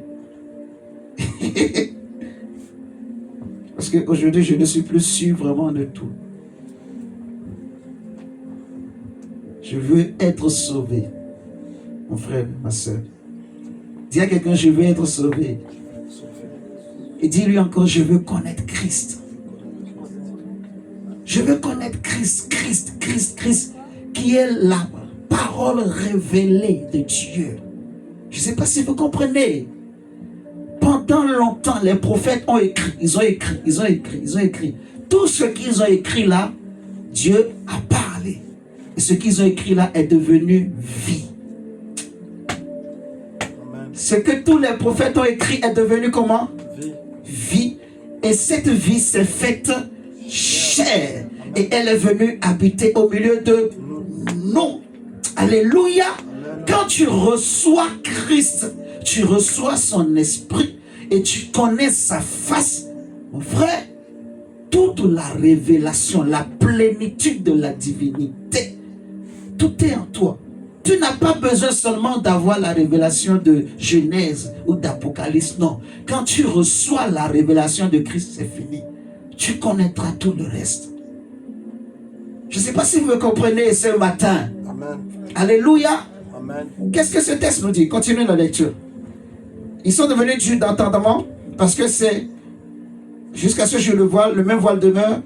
Speaker 1: Parce qu'aujourd'hui, je ne suis plus sûr vraiment de tout. Je veux être sauvé. Mon frère, ma soeur. Dis à quelqu'un, je veux être sauvé. Et dis-lui encore, je veux connaître Christ. Je veux connaître Christ, qui est la parole révélée de Dieu. Je ne sais pas si vous comprenez. Pendant longtemps, les prophètes ont écrit, ils ont écrit. Tout ce qu'ils ont écrit là, Dieu a parlé. Et ce qu'ils ont écrit là est devenu vie.
Speaker 4: Amen.
Speaker 1: Ce que tous les prophètes ont écrit est devenu comment? Vie. Et cette vie s'est faite chair. Et elle est venue habiter au milieu de nous. Alléluia. Quand tu reçois Christ, tu reçois son esprit et tu connais sa face, mon frère, toute la révélation, la plénitude de la divinité, tout est en toi. Tu n'as pas besoin seulement d'avoir la révélation de Genèse ou d'Apocalypse, non. Quand tu reçois la révélation de Christ, c'est fini. Tu connaîtras tout le reste. Je ne sais pas si vous me comprenez ce matin.
Speaker 4: Amen.
Speaker 1: Alléluia.
Speaker 4: Amen.
Speaker 1: Qu'est-ce que ce texte nous dit? Continuez la lecture. Ils sont devenus durs d'entendement parce que c'est, jusqu'à ce que je le vois, le même voile demeure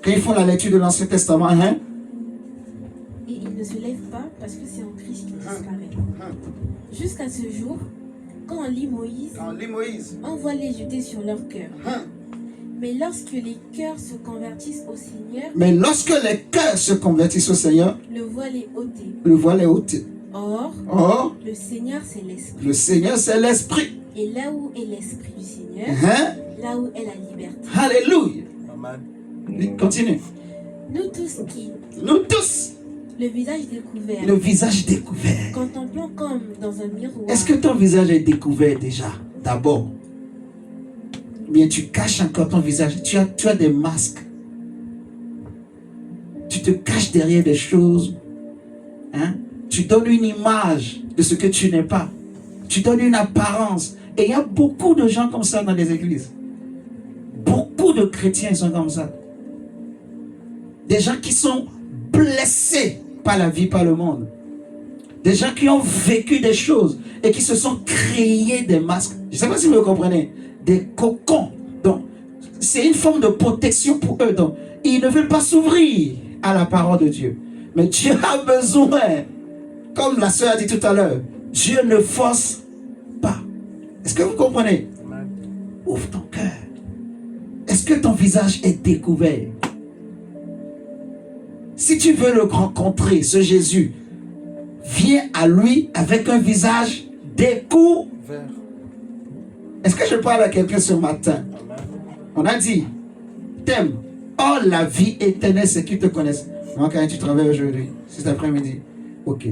Speaker 1: quand ils font la lecture de l'Ancien Testament. Hein?
Speaker 2: Et ils ne se lèvent pas parce que c'est en Christ qu'il disparaît. Jusqu'à ce jour, quand on lit Moïse, on voit les jeter sur leur cœur. Mais lorsque les cœurs se convertissent au Seigneur, le voile est ôté. Or, le Seigneur c'est l'Esprit. Et là où est l'Esprit du Seigneur, là où est la liberté.
Speaker 1: Alléluia.
Speaker 4: Amen.
Speaker 1: Continue.
Speaker 2: Nous tous, le visage découvert, contemplant comme dans un miroir.
Speaker 1: Est-ce que ton visage est découvert déjà? D'abord. Bien, tu caches encore ton visage. Tu as des masques. Tu te caches derrière des choses. Hein? Tu donnes une image de ce que tu n'es pas. Tu donnes une apparence. Et il y a beaucoup de gens comme ça dans les églises. Beaucoup de chrétiens sont comme ça. Des gens qui sont blessés par la vie, par le monde. Des gens qui ont vécu des choses et qui se sont créés des masques. Je ne sais pas si vous me comprenez. Des cocons. Donc, c'est une forme de protection pour eux. Donc, ils ne veulent pas s'ouvrir à la parole de Dieu. Mais Dieu a besoin, comme la sœur a dit tout à l'heure, Dieu ne force pas. Est-ce que vous comprenez? Ouvre ton cœur. Est-ce que ton visage est découvert? Si tu veux le rencontrer, ce Jésus, viens à lui avec un visage découvert. Est-ce que je parle à quelqu'un ce matin? On a dit, t'aimes. Oh, la vie éternelle, c'est qu'ils te connaissent. Moi, quand tu travailles aujourd'hui, cet après-midi. Ok.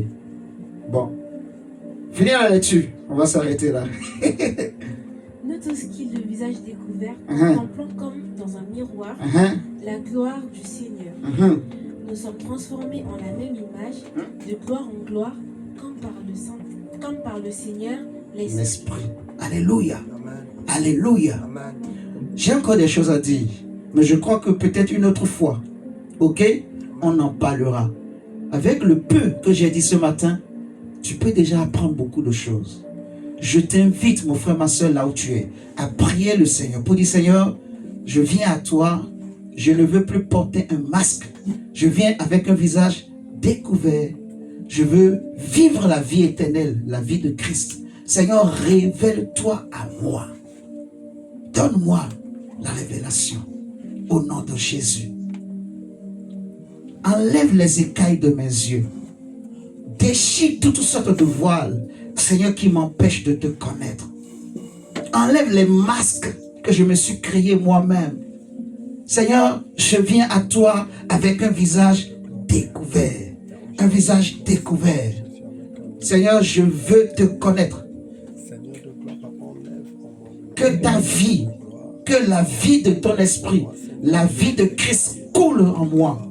Speaker 1: Bon. Finis la lecture. On va s'arrêter là.
Speaker 2: Nous tous qui, le visage découvert, contemplons comme dans un miroir la gloire du Seigneur. Nous sommes transformés en la même image, de gloire en gloire, comme par le Seigneur, l'Esprit.
Speaker 1: Alléluia.
Speaker 4: Amen.
Speaker 1: Alléluia.
Speaker 4: Amen.
Speaker 1: J'ai encore des choses à dire, mais je crois que peut-être une autre fois, ok, on en parlera. Avec le peu que j'ai dit ce matin, tu peux déjà apprendre beaucoup de choses. Je t'invite, mon frère, ma soeur, là où tu es, à prier le Seigneur pour dire, Seigneur, je viens à toi, je ne veux plus porter un masque. Je viens avec un visage découvert. Je veux vivre la vie éternelle, la vie de Christ. Seigneur, révèle-toi à moi. Donne-moi la révélation au nom de Jésus. Enlève les écailles de mes yeux. Déchire toutes sortes de voiles, Seigneur, qui m'empêchent de te connaître. Enlève les masques que je me suis créé moi-même. Seigneur, je viens à toi avec un visage découvert. Un visage découvert. Seigneur, je veux te connaître. Que ta vie, que la vie de ton esprit, la vie de Christ coule en moi.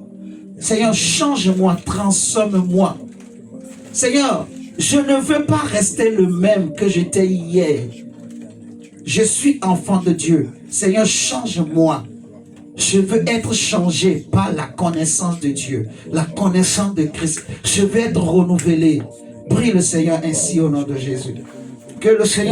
Speaker 1: Seigneur, change-moi, transforme-moi. Seigneur, je ne veux pas rester le même que j'étais hier. Je suis enfant de Dieu. Seigneur, change-moi. Je veux être changé par la connaissance de Dieu, la connaissance de Christ. Je veux être renouvelé. Prie le Seigneur ainsi au nom de Jésus. Que le Seigneur